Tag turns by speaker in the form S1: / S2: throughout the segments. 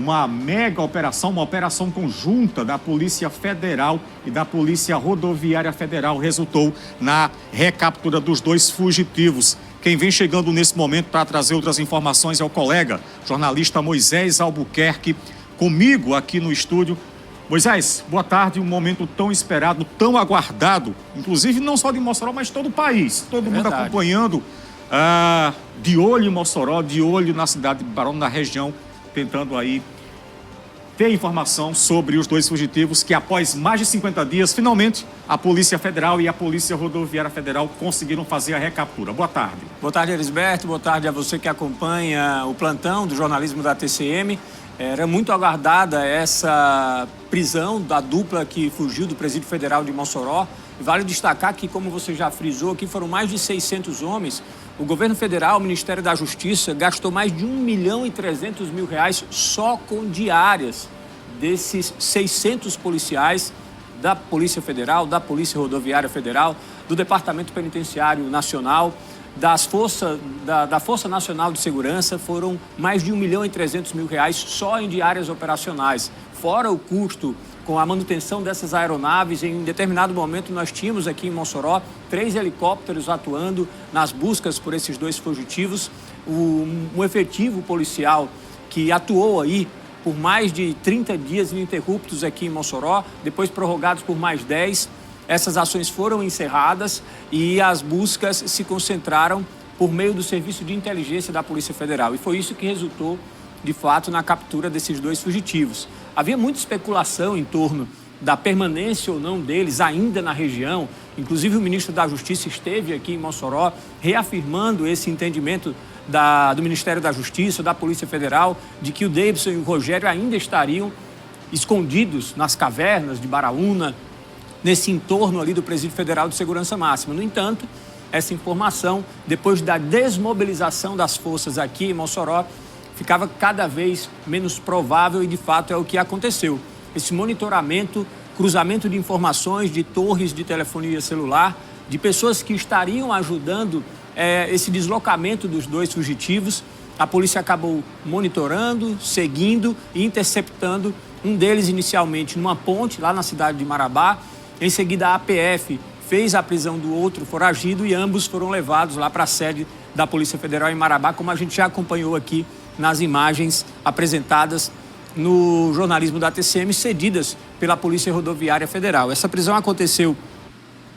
S1: uma mega operação, uma operação conjunta da Polícia Federal e da Polícia Rodoviária Federal resultou na recaptura dos 2 fugitivos. Quem vem chegando nesse momento para trazer outras informações é o colega, jornalista Moisés Albuquerque, comigo aqui no estúdio. Moisés, boa tarde, um momento tão esperado, tão aguardado, inclusive não só de Mossoró, mas todo o país, todo mundo acompanhando, de olho em Mossoró, de olho na cidade de Barão, na região, tentando aí ter informação sobre os 2 fugitivos que, após mais de 50 dias, finalmente, a Polícia Federal e a Polícia Rodoviária Federal conseguiram fazer a recaptura. Boa tarde.
S2: Boa tarde, Elisberto. Boa tarde a você que acompanha o plantão do jornalismo da TCM. Era muito aguardada essa prisão da dupla que fugiu do Presídio Federal de Mossoró. Vale destacar que, como você já frisou, aqui foram mais de 600 homens. O governo federal, o Ministério da Justiça, gastou mais de R$1.300.000 só com diárias desses 600 policiais da Polícia Federal, da Polícia Rodoviária Federal, do Departamento Penitenciário Nacional, da Força Nacional de Segurança. Foram mais de R$1.300.000 só em diárias operacionais, fora o custo com a manutenção dessas aeronaves. Em determinado momento nós tínhamos aqui em Mossoró 3 helicópteros atuando nas buscas por esses 2 fugitivos. Um efetivo policial que atuou aí por mais de 30 dias ininterruptos aqui em Mossoró, depois prorrogados por mais 10. Essas ações foram encerradas e as buscas se concentraram por meio do Serviço de Inteligência da Polícia Federal. E foi isso que resultou, de fato, na captura desses 2 fugitivos. Havia muita especulação em torno da permanência ou não deles ainda na região. Inclusive, o ministro da Justiça esteve aqui em Mossoró reafirmando esse entendimento do Ministério da Justiça, da Polícia Federal, de que o Davidson e o Rogério ainda estariam escondidos nas cavernas de Baraúna, nesse entorno ali do Presídio Federal de Segurança Máxima. No entanto, essa informação, depois da desmobilização das forças aqui em Mossoró, ficava cada vez menos provável e, de fato, é o que aconteceu. Esse monitoramento, cruzamento de informações de torres de telefonia celular, de pessoas que estariam ajudando esse deslocamento dos 2 fugitivos, a polícia acabou monitorando, seguindo e interceptando um deles inicialmente numa ponte lá na cidade de Marabá. Em seguida, a APF fez a prisão do outro foragido e ambos foram levados lá para a sede da Polícia Federal em Marabá, como a gente já acompanhou aqui nas imagens apresentadas no jornalismo da TCM, cedidas pela Polícia Rodoviária Federal. Essa prisão aconteceu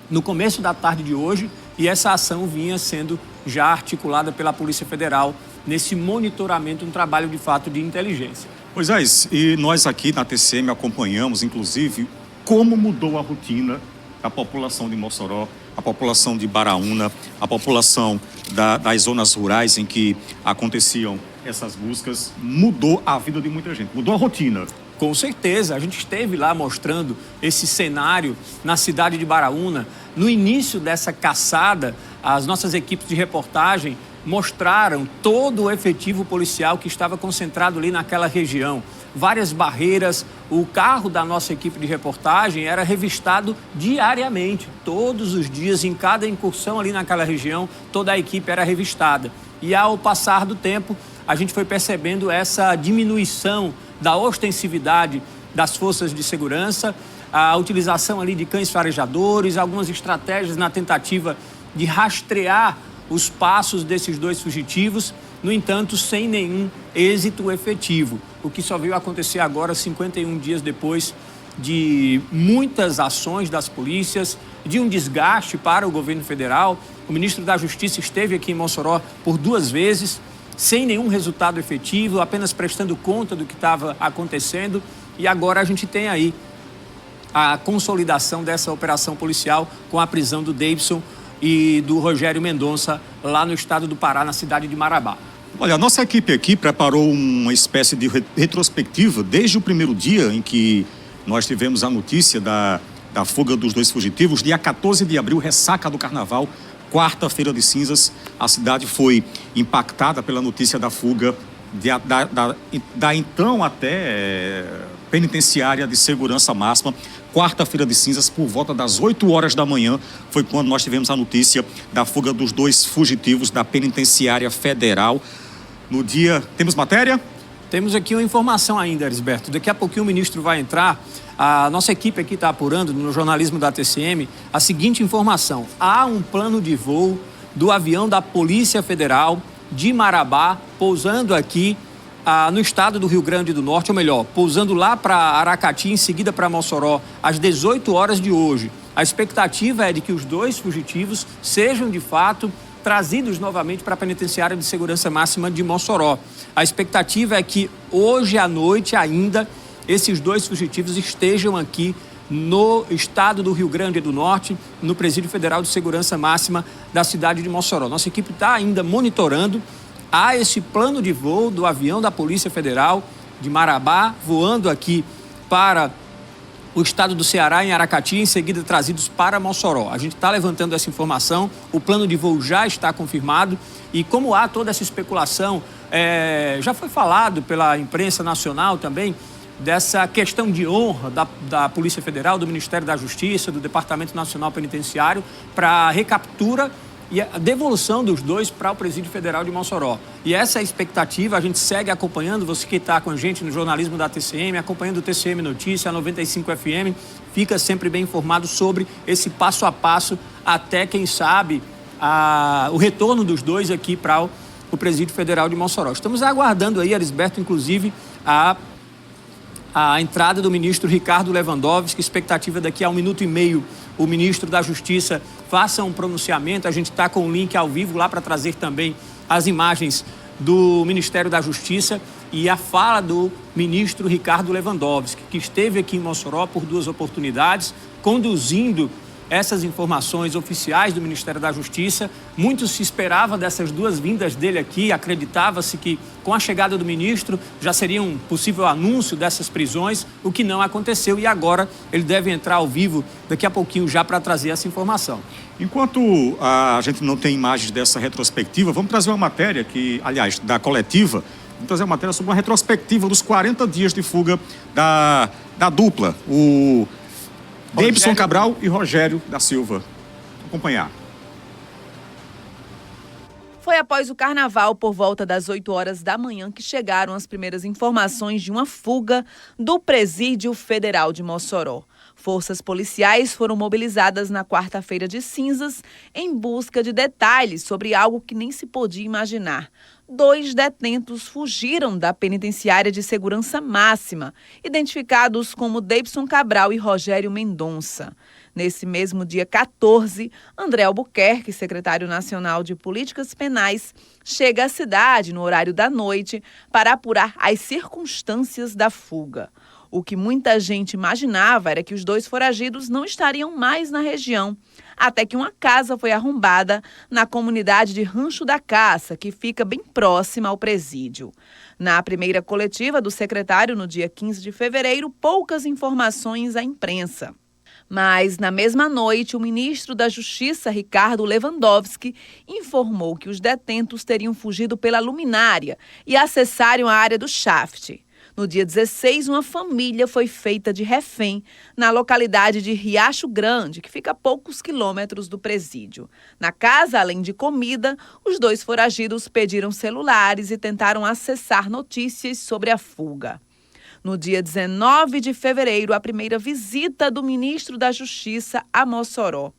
S2: no começo da tarde de hoje e essa ação vinha sendo já articulada pela Polícia Federal nesse monitoramento, um trabalho de fato de inteligência.
S1: Moisés, e nós aqui na TCM acompanhamos, inclusive, como mudou a rotina da população de Mossoró, a população de Baraúna, a população das zonas rurais em que aconteciam essas buscas. Mudou a vida de muita gente, mudou a rotina.
S2: Com certeza, a gente esteve lá mostrando esse cenário na cidade de Baraúna. No início dessa caçada, as nossas equipes de reportagem mostraram todo o efetivo policial que estava concentrado ali naquela região. Várias barreiras, o carro da nossa equipe de reportagem era revistado diariamente, todos os dias, em cada incursão ali naquela região, toda a equipe era revistada. E ao passar do tempo, a gente foi percebendo essa diminuição da ostensividade das forças de segurança, a utilização ali de cães farejadores, algumas estratégias na tentativa de rastrear os passos desses 2 fugitivos, no entanto, sem nenhum êxito efetivo. O que só veio acontecer agora, 51 dias depois de muitas ações das polícias, de um desgaste para o governo federal. O ministro da Justiça esteve aqui em Mossoró por 2 vezes, sem nenhum resultado efetivo, apenas prestando conta do que estava acontecendo. E agora a gente tem aí a consolidação dessa operação policial com a prisão do Davidson e do Rogério Mendonça lá no estado do Pará, na cidade de Marabá.
S1: Olha, a nossa equipe aqui preparou uma espécie de retrospectiva desde o primeiro dia em que nós tivemos a notícia da fuga dos 2 fugitivos, dia 14 de abril, ressaca do Carnaval, quarta-feira de cinzas. A cidade foi impactada pela notícia da fuga da então até penitenciária de segurança máxima. Quarta-feira de cinzas, por volta das 8 horas da manhã, foi quando nós tivemos a notícia da fuga dos 2 fugitivos da penitenciária federal. No dia... Temos matéria?
S2: Temos aqui uma informação ainda, Arisberto. Daqui a pouquinho o ministro vai entrar. A nossa equipe aqui está apurando no jornalismo da TCM a seguinte informação. Há um plano de voo do avião da Polícia Federal de Marabá pousando aqui no estado do Rio Grande do Norte, ou melhor, pousando lá para Aracati, em seguida para Mossoró, às 18 horas de hoje. A expectativa é de que os 2 fugitivos sejam, de fato, trazidos novamente para a Penitenciária de Segurança Máxima de Mossoró. A expectativa é que hoje à noite ainda esses 2 fugitivos estejam aqui no estado do Rio Grande do Norte, no Presídio Federal de Segurança Máxima da cidade de Mossoró. Nossa equipe está ainda monitorando. Há esse plano de voo do avião da Polícia Federal de Marabá, voando aqui para o estado do Ceará, em Aracati, em seguida trazidos para Mossoró. A gente está levantando essa informação, o plano de voo já está confirmado e como há toda essa especulação, já foi falado pela imprensa nacional também, dessa questão de honra da Polícia Federal, do Ministério da Justiça, do Departamento Nacional Penitenciário, para a recaptura e a devolução dos 2 para o Presídio Federal de Mossoró. E essa é a expectativa, a gente segue acompanhando, você que está com a gente no jornalismo da TCM, acompanhando o TCM Notícia, a 95 FM, fica sempre bem informado sobre esse passo a passo, até, quem sabe, o retorno dos 2 aqui para o Presídio Federal de Mossoró. Estamos aguardando aí, Arisberto, inclusive, a entrada do ministro Ricardo Lewandowski, expectativa daqui a 1 minuto e meio, o ministro da Justiça faça um pronunciamento. A gente está com um link ao vivo lá para trazer também as imagens do Ministério da Justiça e a fala do ministro Ricardo Lewandowski, que esteve aqui em Mossoró por 2 oportunidades, conduzindo essas informações oficiais do Ministério da Justiça. Muito se esperava dessas 2 vindas dele aqui, acreditava-se que com a chegada do ministro já seria um possível anúncio dessas prisões, o que não aconteceu e agora ele deve entrar ao vivo daqui a pouquinho já para trazer essa informação.
S1: Enquanto a gente não tem imagens dessa retrospectiva, vamos trazer uma matéria da coletiva, vamos trazer uma matéria sobre uma retrospectiva dos 40 dias de fuga da dupla, o Deibson Cabral e Rogério da Silva. Vou acompanhar.
S3: Foi após o carnaval, por volta das 8 horas da manhã, que chegaram as primeiras informações de uma fuga do Presídio Federal de Mossoró. Forças policiais foram mobilizadas na quarta-feira de cinzas em busca de detalhes sobre algo que nem se podia imaginar. 2 detentos fugiram da Penitenciária de Segurança Máxima, identificados como Deibson Cabral e Rogério Mendonça. Nesse mesmo dia 14, André Albuquerque, secretário nacional de Políticas Penais, chega à cidade no horário da noite para apurar as circunstâncias da fuga. O que muita gente imaginava era que os 2 foragidos não estariam mais na região, até que uma casa foi arrombada na comunidade de Rancho da Caça, que fica bem próxima ao presídio. Na primeira coletiva do secretário, no dia 15 de fevereiro, poucas informações à imprensa. Mas, na mesma noite, o ministro da Justiça, Ricardo Lewandowski, informou que os detentos teriam fugido pela luminária e acessaram a área do Shaft. No dia 16, uma família foi feita de refém na localidade de Riacho Grande, que fica a poucos quilômetros do presídio. Na casa, além de comida, os 2 foragidos pediram celulares e tentaram acessar notícias sobre a fuga. No dia 19 de fevereiro, a primeira visita do ministro da Justiça a Mossoró.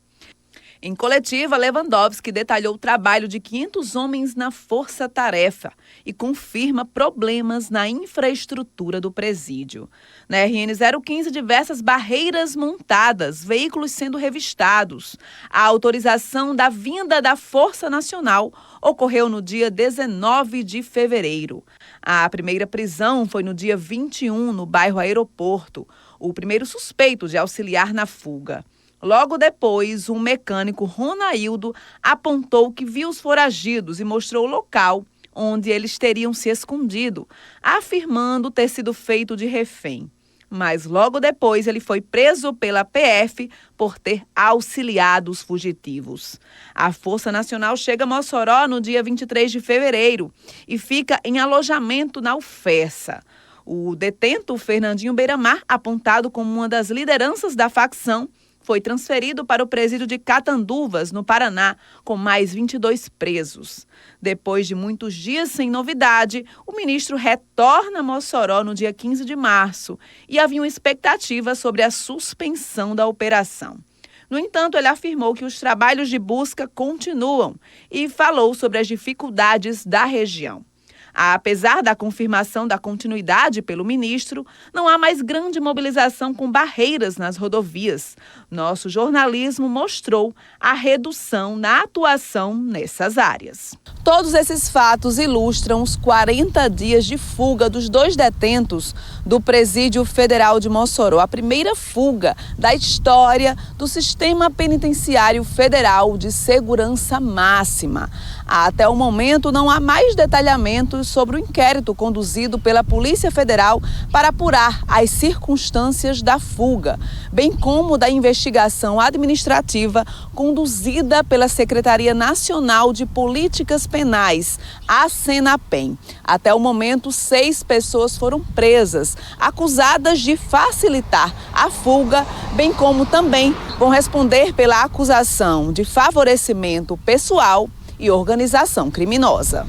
S3: Em coletiva, Lewandowski detalhou o trabalho de 500 homens na força-tarefa e confirma problemas na infraestrutura do presídio. Na RN 015, diversas barreiras montadas, veículos sendo revistados. A autorização da vinda da Força Nacional ocorreu no dia 19 de fevereiro. A primeira prisão foi no dia 21, no bairro Aeroporto. O primeiro suspeito de auxiliar na fuga. Logo depois, um mecânico, Ronaildo, apontou que viu os foragidos e mostrou o local onde eles teriam se escondido, afirmando ter sido feito de refém. Mas logo depois ele foi preso pela PF por ter auxiliado os fugitivos. A Força Nacional chega a Mossoró no dia 23 de fevereiro e fica em alojamento na UFESA. O detento Fernandinho Beiramar, apontado como uma das lideranças da facção, foi transferido para o presídio de Catanduvas, no Paraná, com mais 22 presos. Depois de muitos dias sem novidade, o ministro retorna a Mossoró no dia 15 de março e havia uma expectativa sobre a suspensão da operação. No entanto, ele afirmou que os trabalhos de busca continuam e falou sobre as dificuldades da região. Apesar da confirmação da continuidade pelo ministro, não há mais grande mobilização com barreiras nas rodovias. Nosso jornalismo mostrou a redução na atuação nessas áreas. Todos esses fatos ilustram os 40 dias de fuga dos 2 detentos do Presídio Federal de Mossoró, a primeira fuga da história do Sistema Penitenciário Federal de Segurança Máxima. Até o momento, não há mais detalhamentos sobre o inquérito conduzido pela Polícia Federal para apurar as circunstâncias da fuga, bem como da investigação administrativa conduzida pela Secretaria Nacional de Políticas Penais, a Senapen. Até o momento, 6 pessoas foram presas, acusadas de facilitar a fuga, bem como também vão responder pela acusação de favorecimento pessoal e organização criminosa.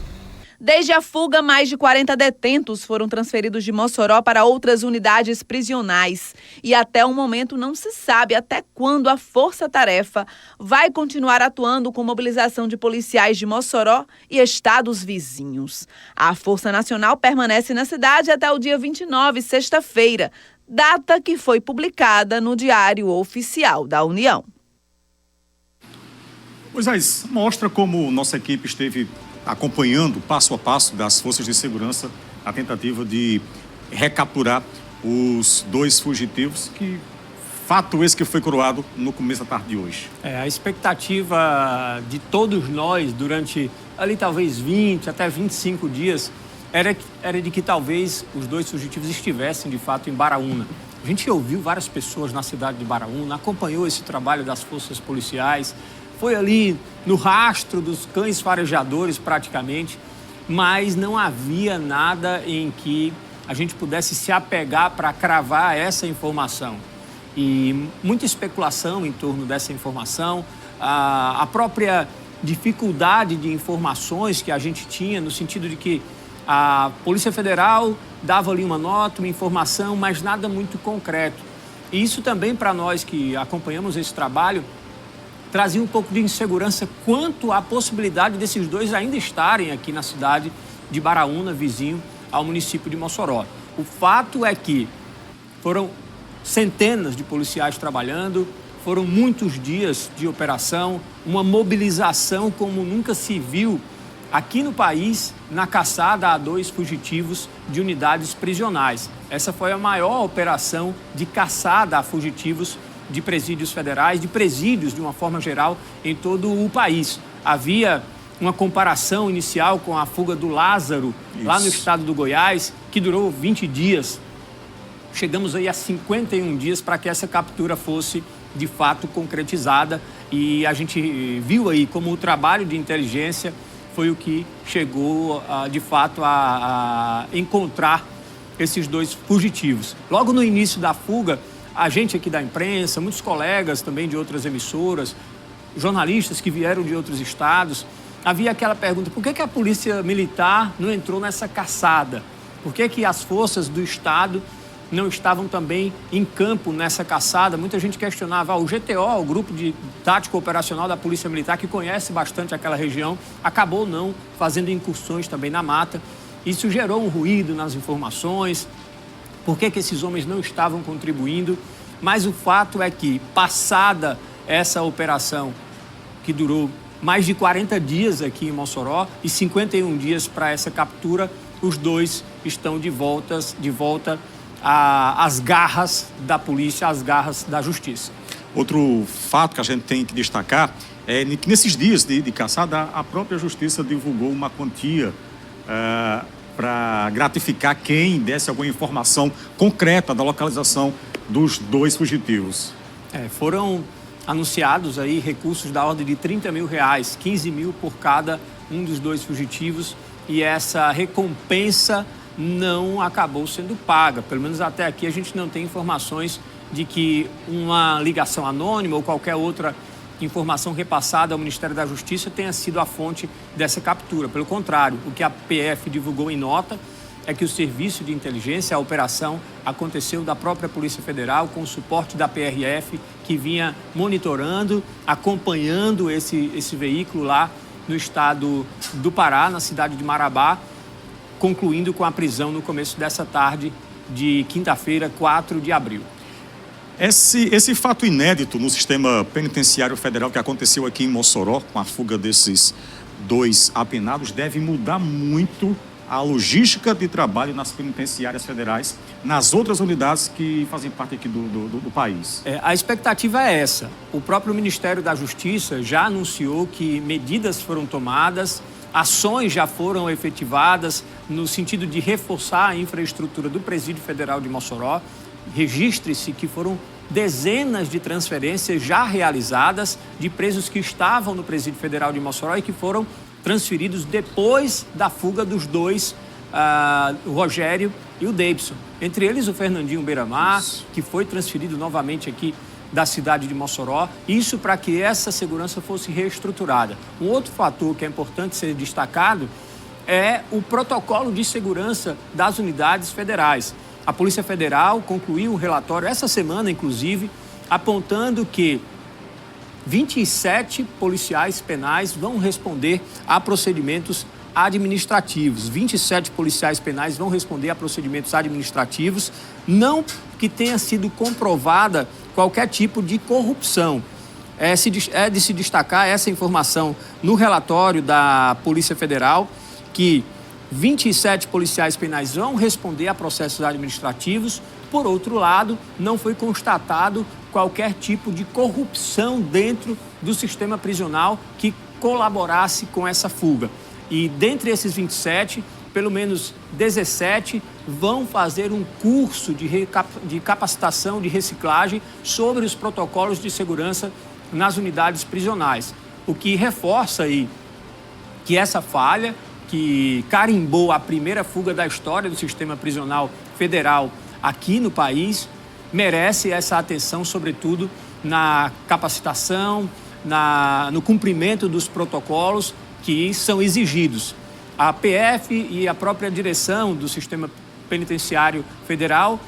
S3: Desde a fuga, mais de 40 detentos foram transferidos de Mossoró para outras unidades prisionais. E até o momento não se sabe até quando a Força Tarefa vai continuar atuando com mobilização de policiais de Mossoró e estados vizinhos. A Força Nacional permanece na cidade até o dia 29, sexta-feira, data que foi publicada no Diário Oficial da União.
S1: Moisés, mostra como nossa equipe esteve acompanhando passo a passo das forças de segurança a tentativa de recapturar os 2 fugitivos, que fato esse que foi coroado no começo da tarde de hoje.
S2: A expectativa de todos nós durante ali talvez 20 até 25 dias era de que talvez os 2 fugitivos estivessem de fato em Baraúna. A gente ouviu várias pessoas na cidade de Baraúna, acompanhou esse trabalho das forças policiais, foi ali no rastro dos cães farejadores praticamente, mas não havia nada em que a gente pudesse se apegar para cravar essa informação. E muita especulação em torno dessa informação, a própria dificuldade de informações que a gente tinha, no sentido de que a Polícia Federal dava ali uma nota, uma informação, mas nada muito concreto. E isso também, para nós que acompanhamos esse trabalho, trazia um pouco de insegurança quanto à possibilidade desses 2 ainda estarem aqui na cidade de Baraúna, vizinho ao município de Mossoró. O fato é que foram centenas de policiais trabalhando, foram muitos dias de operação, uma mobilização como nunca se viu aqui no país na caçada a 2 fugitivos de unidades prisionais. Essa foi a maior operação de caçada a fugitivos de presídios federais, de presídios de uma forma geral em todo o país. Havia uma comparação inicial com a fuga do Lázaro, lá no estado do Goiás, que durou 20 dias. Chegamos aí a 51 dias para que essa captura fosse de fato concretizada e a gente viu aí como o trabalho de inteligência foi o que chegou de fato a encontrar esses 2 fugitivos. Logo no início da fuga, a gente aqui da imprensa, muitos colegas também de outras emissoras, jornalistas que vieram de outros estados, havia aquela pergunta: por que a Polícia Militar não entrou nessa caçada? Por que as forças do estado não estavam também em campo nessa caçada? Muita gente questionava. O GTO, o Grupo de Tático Operacional da Polícia Militar, que conhece bastante aquela região, acabou não fazendo incursões também na mata. Isso gerou um ruído nas informações. Por que esses homens não estavam contribuindo? Mas o fato é que, passada essa operação, que durou mais de 40 dias aqui em Mossoró e 51 dias para essa captura, os 2 estão de volta às garras da polícia, às garras da justiça.
S1: Outro fato que a gente tem que destacar é que nesses dias de caçada, a própria justiça divulgou uma quantia para gratificar quem desse alguma informação concreta da localização dos 2 fugitivos.
S2: Foram anunciados aí recursos da ordem de R$30 mil, 15 mil por cada um dos 2 fugitivos, e essa recompensa não acabou sendo paga. Pelo menos até aqui a gente não tem informações de que uma ligação anônima ou qualquer outra informação repassada ao Ministério da Justiça tenha sido a fonte dessa captura. Pelo contrário, o que a PF divulgou em nota é que o serviço de inteligência, a operação, aconteceu da própria Polícia Federal, com o suporte da PRF, que vinha monitorando, acompanhando esse veículo lá no estado do Pará, na cidade de Marabá, concluindo com a prisão no começo dessa tarde de quinta-feira, 4 de abril.
S1: Esse fato inédito no sistema penitenciário federal que aconteceu aqui em Mossoró, com a fuga desses 2 apenados, deve mudar muito a logística de trabalho nas penitenciárias federais, nas outras unidades que fazem parte aqui do país.
S2: A expectativa é essa. O próprio Ministério da Justiça já anunciou que medidas foram tomadas, ações já foram efetivadas no sentido de reforçar a infraestrutura do Presídio Federal de Mossoró. Registre-se que foram dezenas de transferências já realizadas de presos que estavam no Presídio Federal de Mossoró e que foram transferidos depois da fuga dos 2, o Rogério e o Deibson. Entre eles o Fernandinho Beiramar, que foi transferido novamente aqui da cidade de Mossoró, isso para que essa segurança fosse reestruturada. Um outro fator que é importante ser destacado é o protocolo de segurança das unidades federais. A Polícia Federal concluiu um relatório essa semana, inclusive, apontando que 27 policiais penais vão responder a procedimentos administrativos. 27 policiais penais vão responder a procedimentos administrativos, não que tenha sido comprovada qualquer tipo de corrupção. É de se destacar essa informação no relatório da Polícia Federal, que 27 policiais penais vão responder a processos administrativos. Por outro lado, não foi constatado qualquer tipo de corrupção dentro do sistema prisional que colaborasse com essa fuga. E dentre esses 27, pelo menos 17 vão fazer um curso de capacitação, de reciclagem sobre os protocolos de segurança nas unidades prisionais. O que reforça aí que essa falha, que carimbou a primeira fuga da história do sistema prisional federal aqui no país, merece essa atenção, sobretudo na capacitação, no cumprimento dos protocolos que são exigidos. A PF e a própria direção do sistema penitenciário federal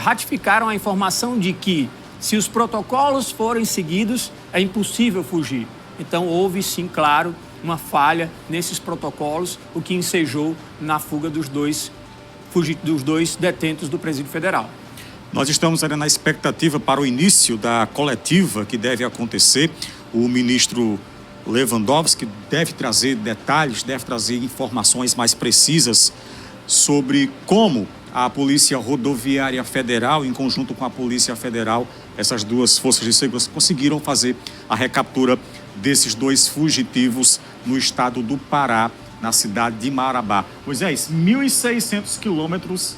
S2: ratificaram a informação de que, se os protocolos forem seguidos, é impossível fugir. Então, houve sim, claro, uma falha nesses protocolos, o que ensejou na fuga dos dois detentos do Presídio Federal.
S1: Nós estamos ainda na expectativa para o início da coletiva que deve acontecer. O ministro Lewandowski deve trazer detalhes, deve trazer informações mais precisas sobre como a Polícia Rodoviária Federal, em conjunto com a Polícia Federal, essas 2 forças de segurança, conseguiram fazer a recaptura desses 2 fugitivos no estado do Pará, na cidade de Marabá. Moisés, 1.600 quilômetros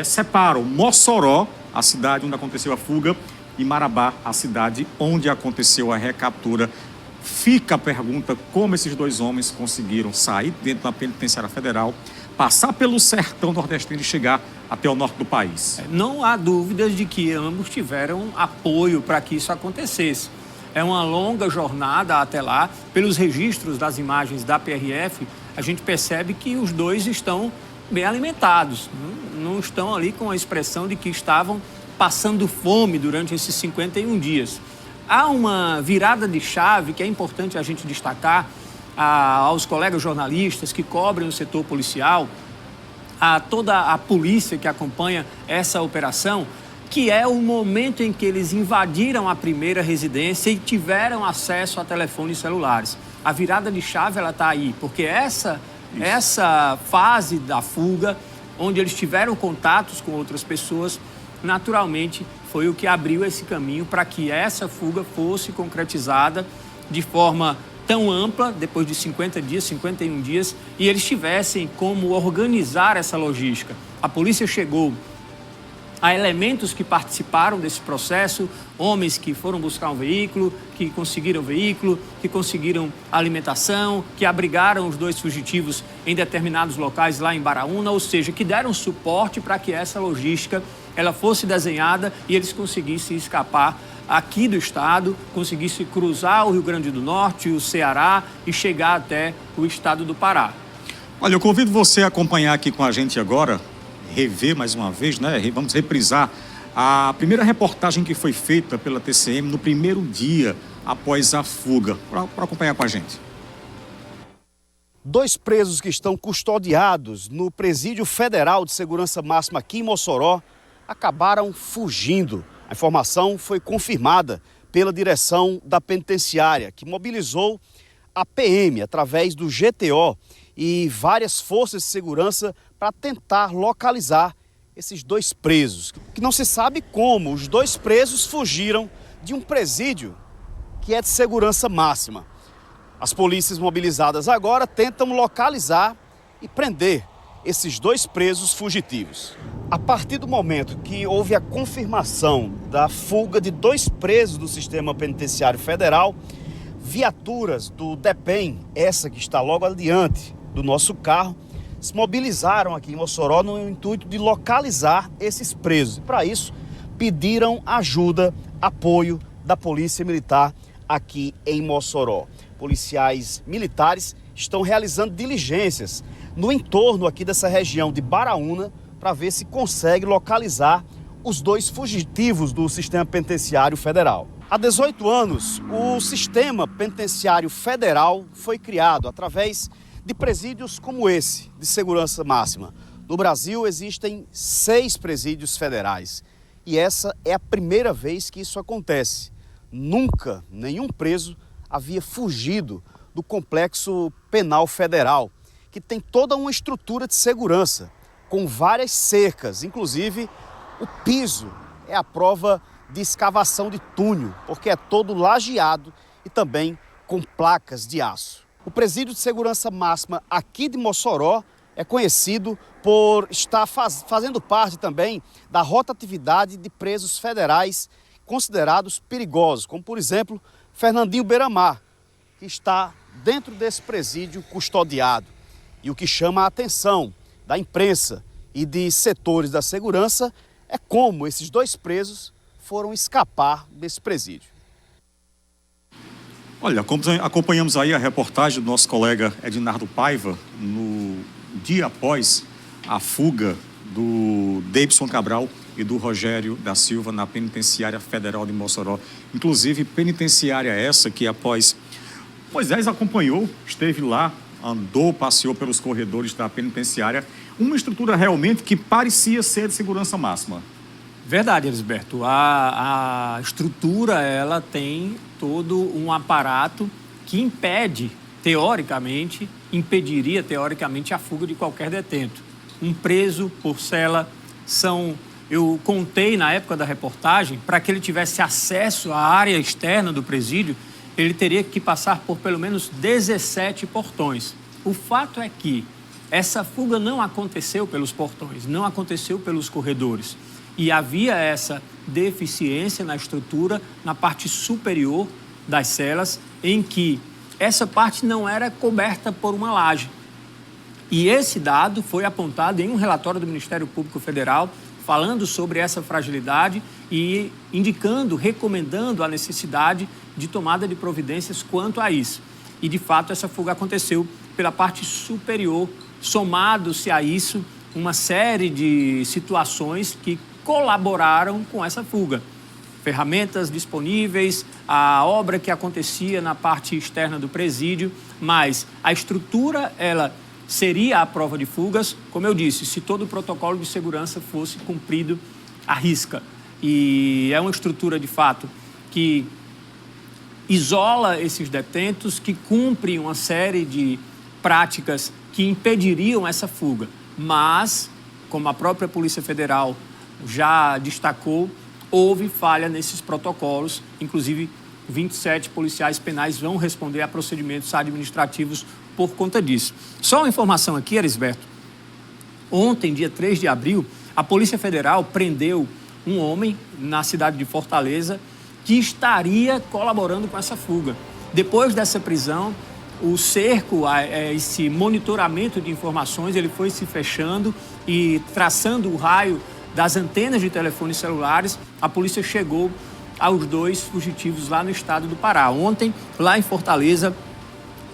S1: separam Mossoró, a cidade onde aconteceu a fuga, e Marabá, a cidade onde aconteceu a recaptura. Fica a pergunta como esses 2 homens conseguiram sair dentro da penitenciária federal, passar pelo sertão nordestino e chegar até o norte do país.
S2: Não há dúvidas de que ambos tiveram apoio para que isso acontecesse. É uma longa jornada até lá. Pelos registros das imagens da PRF, a gente percebe que os 2 estão bem alimentados. Não estão ali com a expressão de que estavam passando fome durante esses 51 dias. Há uma virada de chave que é importante a gente destacar aos colegas jornalistas que cobrem o setor policial, a toda a polícia que acompanha essa operação, que é o momento em que eles invadiram a primeira residência e tiveram acesso a telefones celulares. A virada de chave ela está aí, porque essa fase da fuga, onde eles tiveram contatos com outras pessoas, naturalmente foi o que abriu esse caminho para que essa fuga fosse concretizada de forma tão ampla, depois de 50 dias, 51 dias, e eles tivessem como organizar essa logística. A polícia chegou a elementos que participaram desse processo, homens que foram buscar um veículo, que conseguiram alimentação, que abrigaram os 2 fugitivos em determinados locais lá em Baraúna, ou seja, que deram suporte para que essa logística ela fosse desenhada e eles conseguissem escapar aqui do estado, conseguissem cruzar o Rio Grande do Norte, o Ceará e chegar até o estado do Pará.
S1: Olha, eu convido você a acompanhar aqui com a gente agora, rever mais uma vez, né? Vamos reprisar a primeira reportagem que foi feita pela TCM no primeiro dia após a fuga, para acompanhar com a gente.
S4: 2 presos que estão custodiados no Presídio Federal de Segurança Máxima aqui em Mossoró acabaram fugindo. A informação foi confirmada pela direção da penitenciária, que mobilizou a PM através do GTO e várias forças de segurança para tentar localizar esses 2 presos. Que não se sabe como os 2 presos fugiram de um presídio que é de segurança máxima. As polícias mobilizadas agora tentam localizar e prender esses 2 presos fugitivos. A partir do momento que houve a confirmação da fuga de 2 presos do Sistema Penitenciário Federal, viaturas do DEPEN, essa que está logo adiante do nosso carro, se mobilizaram aqui em Mossoró no intuito de localizar esses presos. E para isso, pediram ajuda, apoio da Polícia Militar aqui em Mossoró. Policiais militares estão realizando diligências no entorno aqui dessa região de Baraúna para ver se consegue localizar os 2 fugitivos do Sistema Penitenciário Federal. Há 18 anos, o Sistema Penitenciário Federal foi criado através de presídios como esse, de segurança máxima. No Brasil existem 6 presídios federais e essa é a primeira vez que isso acontece. Nunca nenhum preso havia fugido do complexo penal federal, que tem toda uma estrutura de segurança, com várias cercas, inclusive o piso é a prova de escavação de túnel, porque é todo lajeado e também com placas de aço. O Presídio de Segurança Máxima aqui de Mossoró é conhecido por estar fazendo parte também da rotatividade de presos federais considerados perigosos, como por exemplo Fernandinho Beiramar, que está dentro desse presídio custodiado. E o que chama a atenção da imprensa e de setores da segurança é como esses 2 presos foram escapar desse presídio.
S1: Olha, acompanhamos aí a reportagem do nosso colega Ednardo Paiva no dia após a fuga do Deibson Cabral e do Rogério da Silva na Penitenciária Federal de Mossoró. Inclusive, penitenciária essa que após Moisés acompanhou, esteve lá, andou, passeou pelos corredores da penitenciária, uma estrutura realmente que parecia ser de segurança máxima.
S2: Verdade, Elisberto. A estrutura, ela tem todo um aparato que impediria teoricamente a fuga de qualquer detento. Um preso por cela eu contei na época da reportagem, para que ele tivesse acesso à área externa do presídio, ele teria que passar por pelo menos 17 portões. O fato é que essa fuga não aconteceu pelos portões, não aconteceu pelos corredores. E havia essa deficiência na estrutura, na parte superior das celas, em que essa parte não era coberta por uma laje. E esse dado foi apontado em um relatório do Ministério Público Federal, falando sobre essa fragilidade e recomendando a necessidade de tomada de providências quanto a isso. E, de fato, essa fuga aconteceu pela parte superior, somado-se a isso uma série de situações que colaboraram com essa fuga. Ferramentas disponíveis, a obra que acontecia na parte externa do presídio, mas a estrutura, ela seria a prova de fugas, como eu disse, se todo o protocolo de segurança fosse cumprido à risca. E é uma estrutura, de fato, que isola esses detentos, que cumpre uma série de práticas que impediriam essa fuga. Mas, como a própria Polícia Federal já destacou, houve falha nesses protocolos, inclusive 27 policiais penais vão responder a procedimentos administrativos por conta disso. Só uma informação aqui, Elisberto. Ontem, dia 3 de abril, a Polícia Federal prendeu um homem na cidade de Fortaleza que estaria colaborando com essa fuga. Depois dessa prisão, o cerco, esse monitoramento de informações, ele foi se fechando e traçando o raio das antenas de telefones celulares, a polícia chegou aos 2 fugitivos lá no estado do Pará. Ontem, lá em Fortaleza,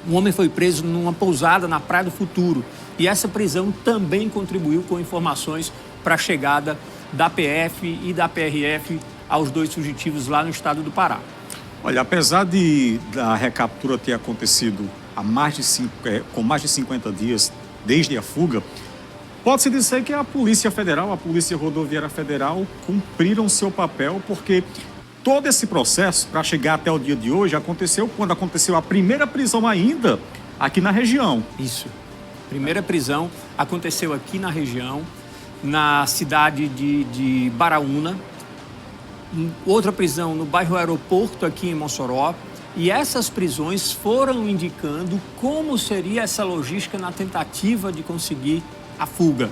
S2: um homem foi preso numa pousada na Praia do Futuro. E essa prisão também contribuiu com informações para a chegada da PF e da PRF aos 2 fugitivos lá no estado do Pará.
S1: Olha, apesar da recaptura ter acontecido com mais de 50 dias desde a fuga, pode-se dizer que a Polícia Federal, a Polícia Rodoviária Federal cumpriram seu papel, porque todo esse processo para chegar até o dia de hoje aconteceu quando aconteceu a primeira prisão ainda aqui na região.
S2: Isso. Primeira prisão aconteceu aqui na região, na cidade de Baraúna. Outra prisão no bairro Aeroporto, aqui em Mossoró. E essas prisões foram indicando como seria essa logística na tentativa de conseguir a fuga.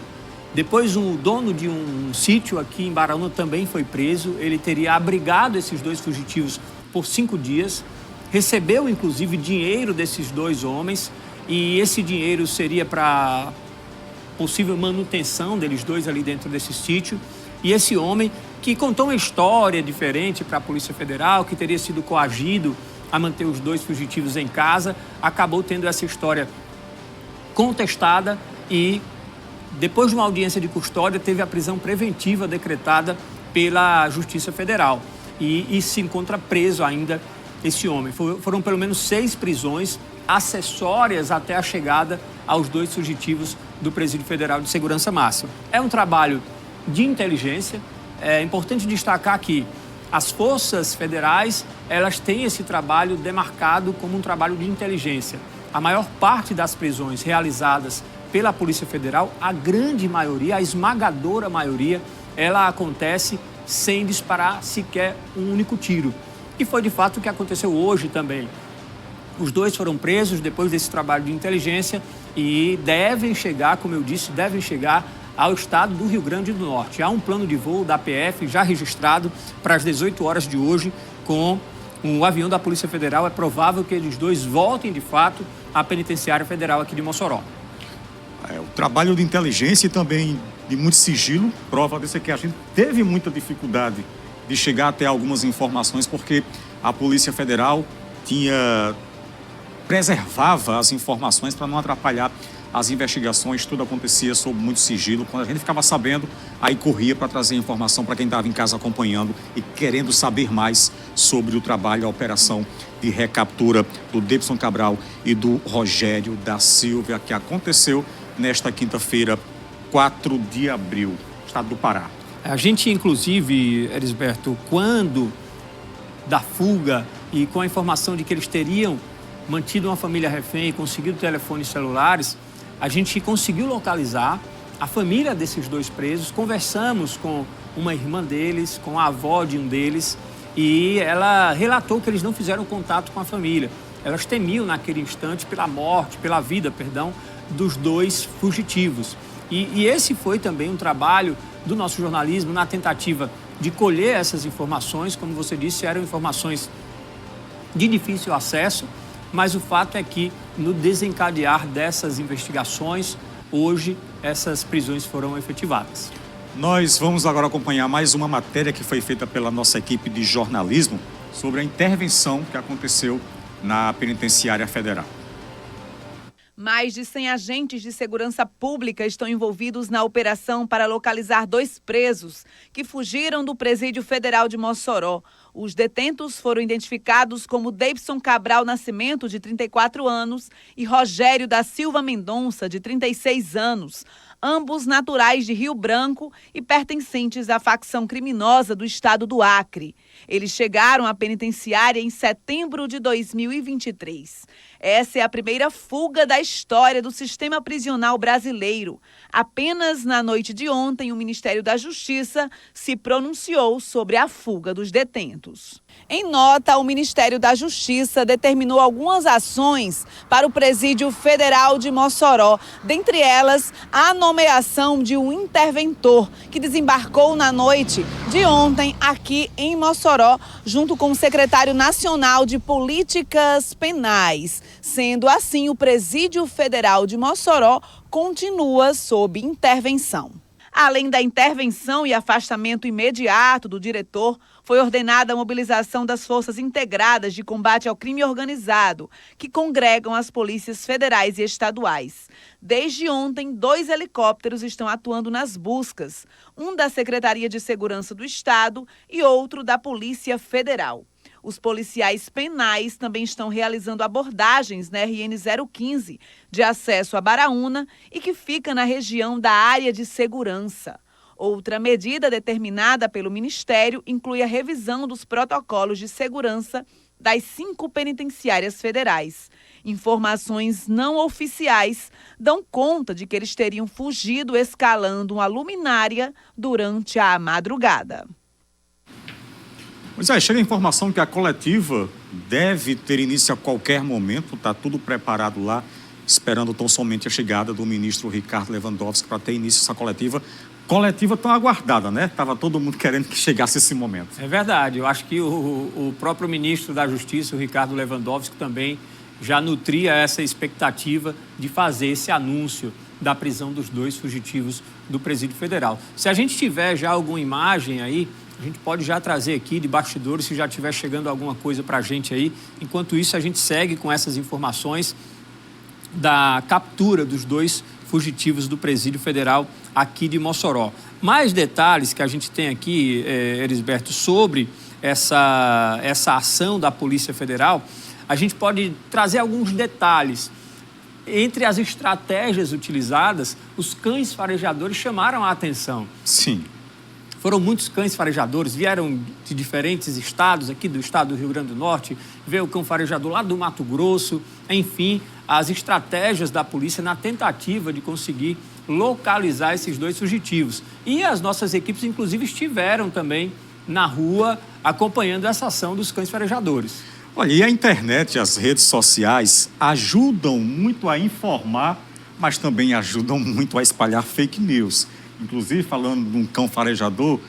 S2: Depois, o dono de um sítio aqui em Baraúna também foi preso. Ele teria abrigado esses 2 fugitivos por 5 dias. Recebeu, inclusive, dinheiro desses 2 homens. E esse dinheiro seria para possível manutenção deles 2 ali dentro desse sítio. E esse homem, que contou uma história diferente para a Polícia Federal, que teria sido coagido a manter os 2 fugitivos em casa, acabou tendo essa história contestada e, depois de uma audiência de custódia, teve a prisão preventiva decretada pela Justiça Federal. E se encontra preso ainda esse homem. Foram pelo menos 6 prisões acessórias até a chegada aos 2 fugitivos do Presídio Federal de Segurança Máxima. É um trabalho de inteligência. É importante destacar que as forças federais, elas têm esse trabalho demarcado como um trabalho de inteligência. A maior parte das prisões realizadas pela Polícia Federal, a grande maioria, a esmagadora maioria, ela acontece sem disparar sequer um único tiro. E foi de fato o que aconteceu hoje também. Os 2 foram presos depois desse trabalho de inteligência e devem chegar, como eu disse, ao estado do Rio Grande do Norte. Há um plano de voo da PF já registrado para as 18 horas de hoje com um avião da Polícia Federal. É provável que eles 2 voltem, de fato, à Penitenciária Federal aqui de Mossoró.
S1: O trabalho de inteligência e também de muito sigilo prova disso que a gente teve muita dificuldade de chegar até algumas informações, porque a Polícia Federal preservava as informações para não atrapalhar as investigações, tudo acontecia sob muito sigilo. Quando a gente ficava sabendo, aí corria para trazer informação para quem estava em casa acompanhando e querendo saber mais sobre o trabalho, a operação de recaptura do Davidson Cabral e do Rogério da Silva, que aconteceu nesta quinta-feira, 4 de abril, estado do Pará.
S2: A gente, inclusive, Elisberto, quando da fuga e com a informação de que eles teriam mantido uma família refém e conseguido telefones celulares, a gente conseguiu localizar a família desses 2 presos. Conversamos com uma irmã deles, com a avó de um deles, e ela relatou que eles não fizeram contato com a família. Elas temiam naquele instante pela vida, dos 2 fugitivos. E esse foi também um trabalho do nosso jornalismo na tentativa de colher essas informações. Como você disse, eram informações de difícil acesso, mas o fato é que, no desencadear dessas investigações, hoje essas prisões foram efetivadas.
S1: Nós vamos agora acompanhar mais uma matéria que foi feita pela nossa equipe de jornalismo sobre a intervenção que aconteceu na Penitenciária Federal.
S3: Mais de 100 agentes de segurança pública estão envolvidos na operação para localizar 2 presos que fugiram do Presídio Federal de Mossoró. Os detentos foram identificados como Davidson Cabral Nascimento, de 34 anos, e Rogério da Silva Mendonça, de 36 anos, ambos naturais de Rio Branco e pertencentes à facção criminosa do estado do Acre. Eles chegaram à penitenciária em setembro de 2023. Essa é a primeira fuga da história do sistema prisional brasileiro. Apenas na noite de ontem, o Ministério da Justiça se pronunciou sobre a fuga dos detentos. Em nota, o Ministério da Justiça determinou algumas ações para o Presídio Federal de Mossoró, dentre elas a nomeação de um interventor que desembarcou na noite de ontem aqui em Mossoró, junto com o secretário nacional de Políticas Penais. Sendo assim, o Presídio Federal de Mossoró continua sob intervenção. Além da intervenção e afastamento imediato do diretor, foi ordenada a mobilização das Forças Integradas de Combate ao Crime Organizado, que congregam as polícias federais e estaduais. Desde ontem, 2 helicópteros estão atuando nas buscas, um da Secretaria de Segurança do Estado e outro da Polícia Federal. Os policiais penais também estão realizando abordagens na RN 015, de acesso a Baraúna e que fica na região da área de segurança. Outra medida determinada pelo Ministério inclui a revisão dos protocolos de segurança das 5 penitenciárias federais. Informações não oficiais dão conta de que eles teriam fugido escalando uma luminária durante a madrugada.
S1: Pois é, chega a informação que a coletiva deve ter início a qualquer momento, está tudo preparado lá, esperando tão somente a chegada do ministro Ricardo Lewandowski para ter início essa coletiva. Coletiva tão aguardada, né? Estava todo mundo querendo que chegasse esse momento.
S2: É verdade, eu acho que o próprio ministro da Justiça, o Ricardo Lewandowski, também já nutria essa expectativa de fazer esse anúncio da prisão dos 2 fugitivos do Presídio Federal. Se a gente tiver já alguma imagem aí, a gente pode já trazer aqui de bastidores, se já estiver chegando alguma coisa para a gente aí. Enquanto isso, a gente segue com essas informações da captura dos 2 fugitivos do Presídio Federal aqui de Mossoró. Mais detalhes que a gente tem aqui, Erisberto, sobre essa ação da Polícia Federal, a gente pode trazer alguns detalhes. Entre as estratégias utilizadas, os cães farejadores chamaram a atenção.
S1: Sim.
S2: Foram muitos cães farejadores, vieram de diferentes estados, aqui do estado do Rio Grande do Norte, veio o cão farejador lá do Mato Grosso, enfim, as estratégias da polícia na tentativa de conseguir localizar esses 2 fugitivos. E as nossas equipes, inclusive, estiveram também na rua acompanhando essa ação dos cães farejadores.
S1: Olha, e a internet e as redes sociais ajudam muito a informar, mas também ajudam muito a espalhar fake news. Inclusive, falando de um cão farejador,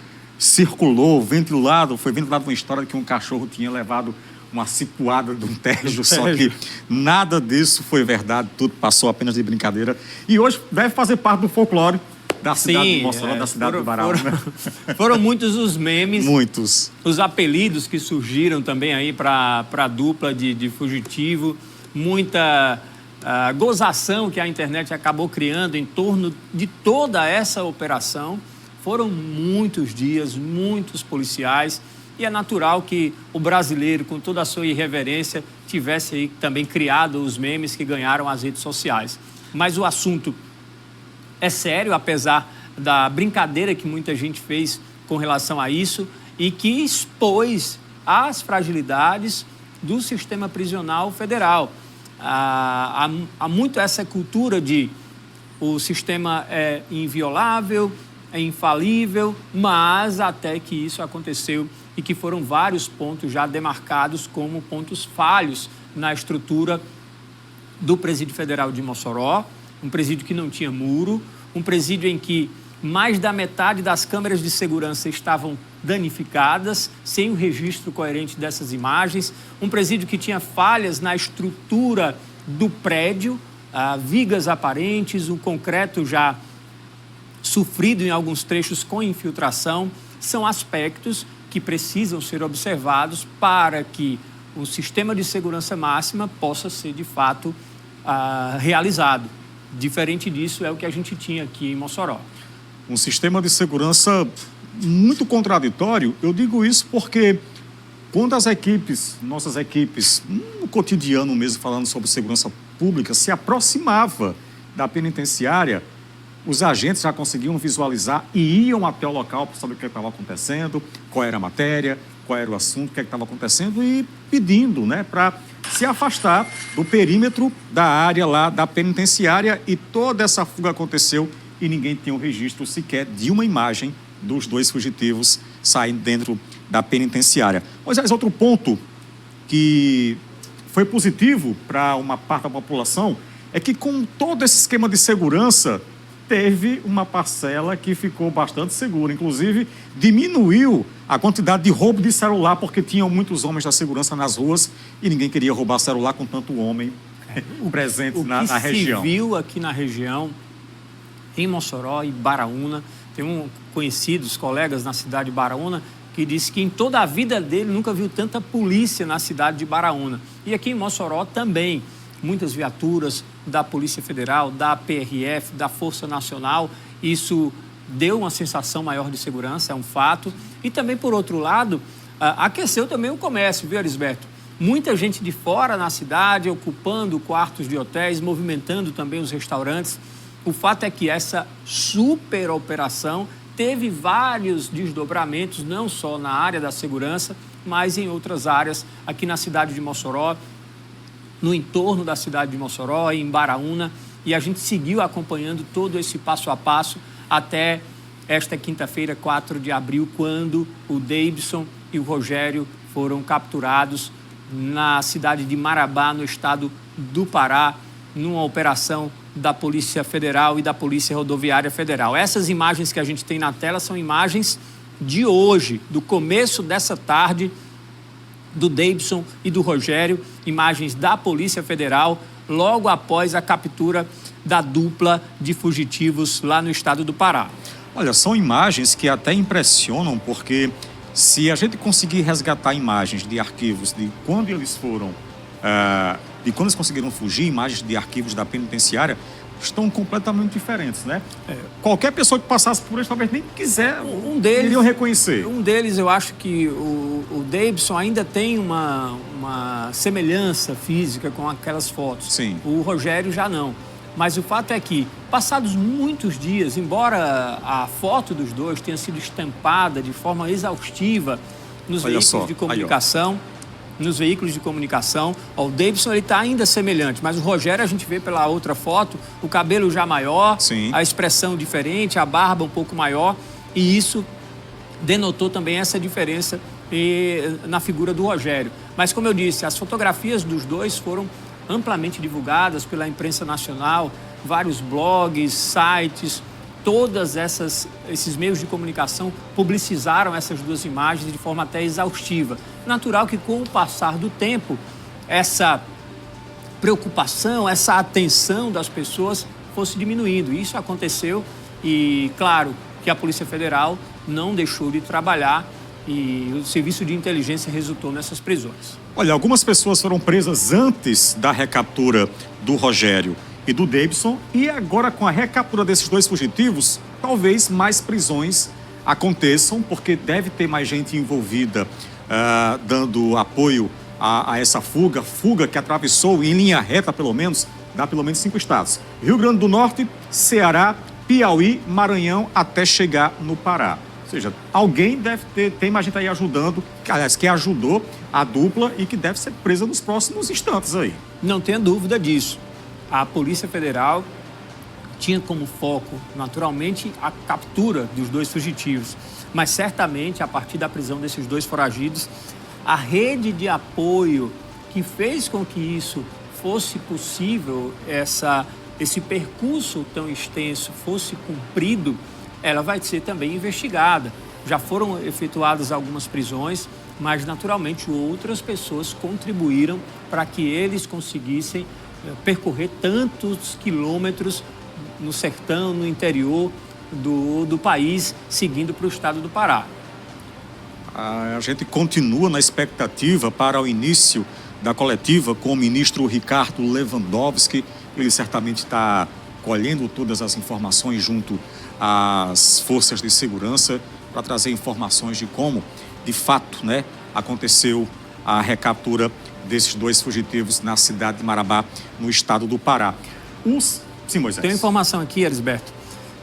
S1: foi ventilado uma história de que um cachorro tinha levado uma cipuada de um tejo, só que nada disso foi verdade, tudo passou apenas de brincadeira. E hoje deve fazer parte do folclore da cidade de Mossoró, da cidade do Baraúna.
S2: Foram muitos os memes,
S1: muitos.
S2: Os apelidos que surgiram também aí para a dupla de fugitivo, muita gozação que a internet acabou criando em torno de toda essa operação. Foram muitos dias, muitos policiais, e é natural que o brasileiro, com toda a sua irreverência, tivesse aí também criado os memes que ganharam as redes sociais. Mas o assunto é sério, apesar da brincadeira que muita gente fez com relação a isso e que expôs as fragilidades do sistema prisional federal. Há muito essa cultura de o sistema é inviolável, é infalível, mas até que isso aconteceu e que foram vários pontos já demarcados como pontos falhos na estrutura do Presídio Federal de Mossoró, um presídio que não tinha muro, um presídio em que mais da metade das câmeras de segurança estavam danificadas, sem o registro coerente dessas imagens, um presídio que tinha falhas na estrutura do prédio, vigas aparentes, o concreto já sofrido em alguns trechos com infiltração. São aspectos que precisam ser observados para que o sistema de segurança máxima possa ser, de fato, realizado. Diferente disso é o que a gente tinha aqui em Mossoró.
S1: Um sistema de segurança muito contraditório. Eu digo isso porque quando as equipes, nossas equipes, no cotidiano mesmo, falando sobre segurança pública, se aproximava da penitenciária, os agentes já conseguiam visualizar e iam até o local para saber o que estava acontecendo, qual era a matéria, qual era o assunto, o que estava acontecendo e pedindo, né, para se afastar do perímetro da área lá da penitenciária. E toda essa fuga aconteceu e ninguém tinha um registro sequer de uma imagem dos 2 fugitivos saindo dentro da penitenciária. Mas outro ponto que foi positivo para uma parte da população é que, com todo esse esquema de segurança, teve uma parcela que ficou bastante segura. Inclusive, diminuiu a quantidade de roubo de celular, porque tinham muitos homens da segurança nas ruas e ninguém queria roubar celular com tanto homem presente na região.
S2: O que se viu aqui na região, em Mossoró e Baraúna, Tem conhecidos, colegas na cidade de Baraúna, que disse que em toda a vida dele nunca viu tanta polícia na cidade de Baraúna. E aqui em Mossoró também, muitas viaturas da Polícia Federal, da PRF, da Força Nacional. Isso deu uma sensação maior de segurança, é um fato. E também, por outro lado, aqueceu também o comércio, viu, Elisberto? Muita gente de fora na cidade, ocupando quartos de hotéis, movimentando também os restaurantes. O fato é que essa super operação teve vários desdobramentos, não só na área da segurança, mas em outras áreas, aqui na cidade de Mossoró, no entorno da cidade de Mossoró, em Baraúna, e a gente seguiu acompanhando todo esse passo a passo até esta quinta-feira, 4 de abril, quando o Davidson e o Rogério foram capturados na cidade de Marabá, no estado do Pará, numa operação da Polícia Federal e da Polícia Rodoviária Federal. Essas imagens que a gente tem na tela são imagens de hoje, do começo dessa tarde, do Davidson e do Rogério, imagens da Polícia Federal, logo após a captura da dupla de fugitivos lá no estado do Pará.
S1: Olha, são imagens que até impressionam, porque se a gente conseguir resgatar imagens de arquivos de quando eles foram, de quando eles conseguiram fugir, imagens de arquivos da penitenciária, estão completamente diferentes, né? Qualquer pessoa que passasse por eles talvez nem iriam reconhecer.
S2: Um deles, eu acho que o Davidson ainda tem uma semelhança física com aquelas fotos.
S1: Sim.
S2: O Rogério já não. Mas o fato é que, passados muitos dias, embora a foto dos dois tenha sido estampada de forma exaustiva nos veículos de comunicação, o Davidson está ainda semelhante, mas o Rogério a gente vê pela outra foto, o cabelo já maior,
S1: sim,
S2: a expressão diferente, a barba um pouco maior, e isso denotou também essa diferença na figura do Rogério. Mas, como eu disse, as fotografias dos dois foram amplamente divulgadas pela imprensa nacional, vários blogs, sites, todas esses meios de comunicação publicizaram essas duas imagens de forma até exaustiva. Natural que, com o passar do tempo, essa preocupação, essa atenção das pessoas fosse diminuindo. Isso aconteceu e, claro, que a Polícia Federal não deixou de trabalhar e o serviço de inteligência resultou nessas prisões.
S1: Olha, algumas pessoas foram presas antes da recaptura do Rogério e do Davidson, e agora com a recaptura desses dois fugitivos, talvez mais prisões aconteçam, porque deve ter mais gente envolvida dando apoio a essa fuga que atravessou em linha reta, pelo menos 5 estados. Rio Grande do Norte, Ceará, Piauí, Maranhão, até chegar no Pará. Ou seja, alguém deve tem mais gente aí ajudando, aliás, que ajudou a dupla e que deve ser presa nos próximos instantes aí.
S2: Não tenha dúvida disso. A Polícia Federal tinha como foco, naturalmente, a captura dos dois fugitivos. Mas, certamente, a partir da prisão desses dois foragidos, a rede de apoio que fez com que isso fosse possível, esse percurso tão extenso fosse cumprido, ela vai ser também investigada. Já foram efetuadas algumas prisões, mas, naturalmente, outras pessoas contribuíram para que eles conseguissem percorrer tantos quilômetros no sertão, no interior do país, seguindo para o estado do Pará.
S1: A gente continua na expectativa para o início da coletiva com o ministro Ricardo Lewandowski. Ele certamente está colhendo todas as informações junto às forças de segurança para trazer informações de como, de fato, né, aconteceu a recaptura desses dois fugitivos na cidade de Marabá, no estado do Pará. Sim, Moisés.
S2: Tem uma informação aqui, Elisberto.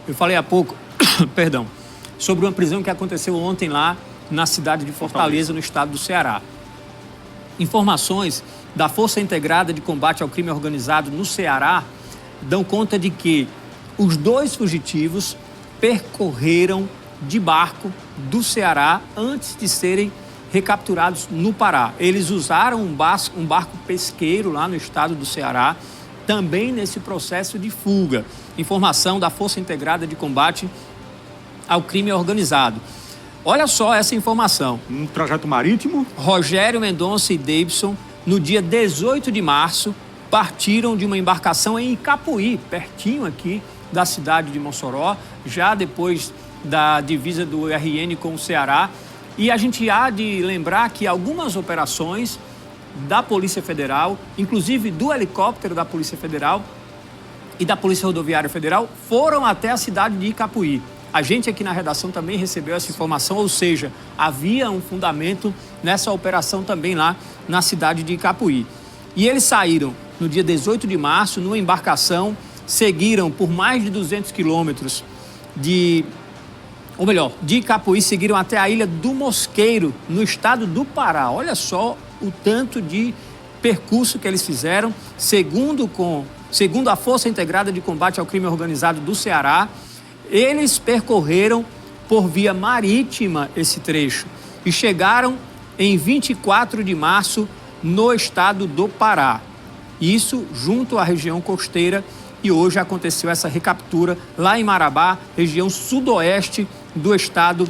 S2: Eu falei há pouco, perdão, sobre uma prisão que aconteceu ontem lá na cidade de Fortaleza, no estado do Ceará. Informações da Força Integrada de Combate ao Crime Organizado no Ceará dão conta de que os dois fugitivos percorreram de barco do Ceará antes de serem recapturados no Pará. Eles usaram um barco pesqueiro lá no estado do Ceará, também nesse processo de fuga. Informação da Força Integrada de Combate ao Crime Organizado. Olha só essa informação.
S1: Um trajeto marítimo.
S2: Rogério Mendonça e Davidson, no dia 18 de março, partiram de uma embarcação em Icapuí, pertinho aqui da cidade de Mossoró. Já depois da divisa do RN com o Ceará. E a gente há de lembrar que algumas operações da Polícia Federal, inclusive do helicóptero da Polícia Federal e da Polícia Rodoviária Federal, foram até a cidade de Icapuí. A gente aqui na redação também recebeu essa informação, ou seja, havia um fundamento nessa operação também lá na cidade de Icapuí. E eles saíram no dia 18 de março, numa embarcação, seguiram por mais de 200 quilômetros de Icapuí, seguiram até a Ilha do Mosqueiro, no estado do Pará. Olha só o tanto de percurso que eles fizeram, segundo a Força Integrada de Combate ao Crime Organizado do Ceará. Eles percorreram por via marítima esse trecho e chegaram em 24 de março no estado do Pará. Isso junto à região costeira, e hoje aconteceu essa recaptura lá em Marabá, região sudoeste do estado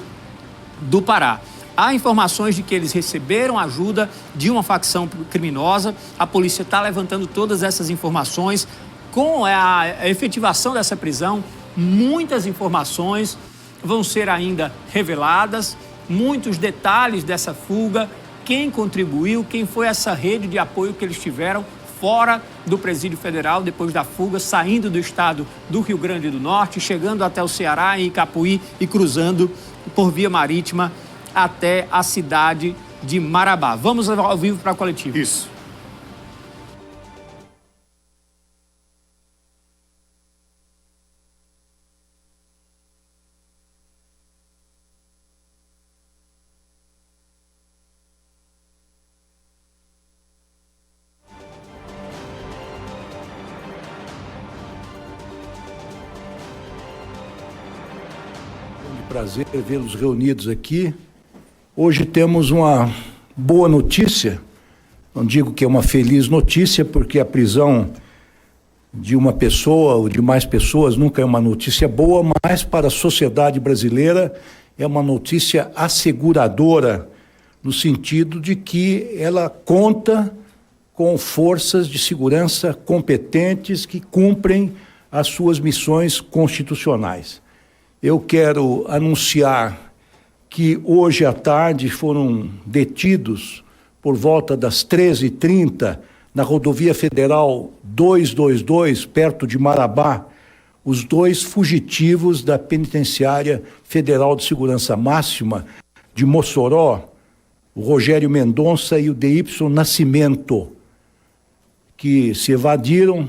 S2: do Pará. Há informações de que eles receberam ajuda de uma facção criminosa. A polícia está levantando todas essas informações. Com a efetivação dessa prisão, muitas informações vão ser ainda reveladas, muitos detalhes dessa fuga, quem contribuiu, quem foi essa rede de apoio que eles tiveram fora do Presídio Federal depois da fuga, saindo do estado do Rio Grande do Norte, chegando até o Ceará, em Icapuí, e cruzando por via marítima até a cidade de Marabá. Vamos ao vivo para a coletiva.
S1: Isso.
S5: Prazer vê-los reunidos aqui. Hoje temos uma boa notícia, não digo que é uma feliz notícia, porque a prisão de uma pessoa ou de mais pessoas nunca é uma notícia boa, mas para a sociedade brasileira é uma notícia asseguradora, no sentido de que ela conta com forças de segurança competentes que cumprem as suas missões constitucionais. Eu quero anunciar que hoje à tarde foram detidos, por volta das 13h30, na rodovia federal 222, perto de Marabá, os 2 fugitivos da Penitenciária Federal de Segurança Máxima de Mossoró, o Rogério Mendonça e o D.Y. Nascimento, que se evadiram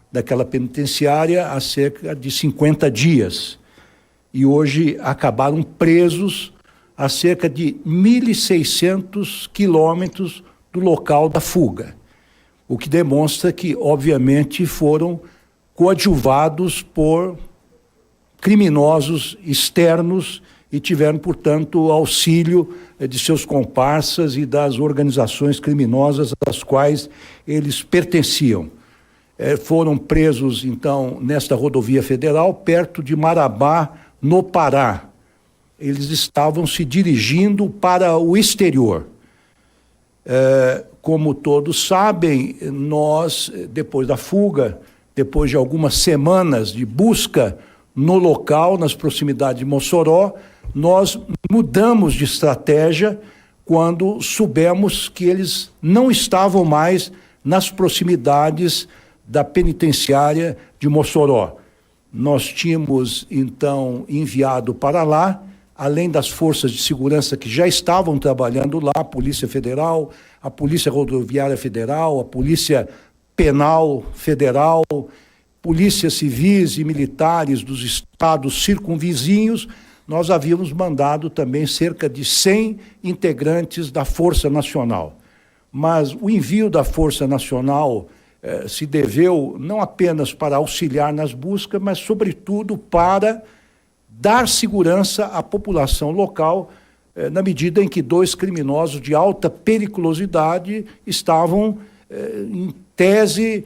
S5: daquela penitenciária há cerca de 50 dias. E hoje acabaram presos a cerca de 1.600 quilômetros do local da fuga, o que demonstra que, obviamente, foram coadjuvados por criminosos externos e tiveram, portanto, auxílio de seus comparsas e das organizações criminosas às quais eles pertenciam. Foram presos, então, nesta rodovia federal, perto de Marabá, no Pará. Eles estavam se dirigindo para o exterior. Como todos sabem, nós, depois da fuga, depois de algumas semanas de busca no local, nas proximidades de Mossoró, nós mudamos de estratégia quando soubemos que eles não estavam mais nas proximidades da penitenciária de Mossoró. Nós tínhamos, então, enviado para lá, além das forças de segurança que já estavam trabalhando lá, a Polícia Federal, a Polícia Rodoviária Federal, a Polícia Penal Federal, polícias civis e militares dos estados circunvizinhos, nós havíamos mandado também cerca de 100 integrantes da Força Nacional. Mas o envio da Força Nacional se deveu não apenas para auxiliar nas buscas, mas, sobretudo, para dar segurança à população local, na medida em que 2 criminosos de alta periculosidade estavam, em tese,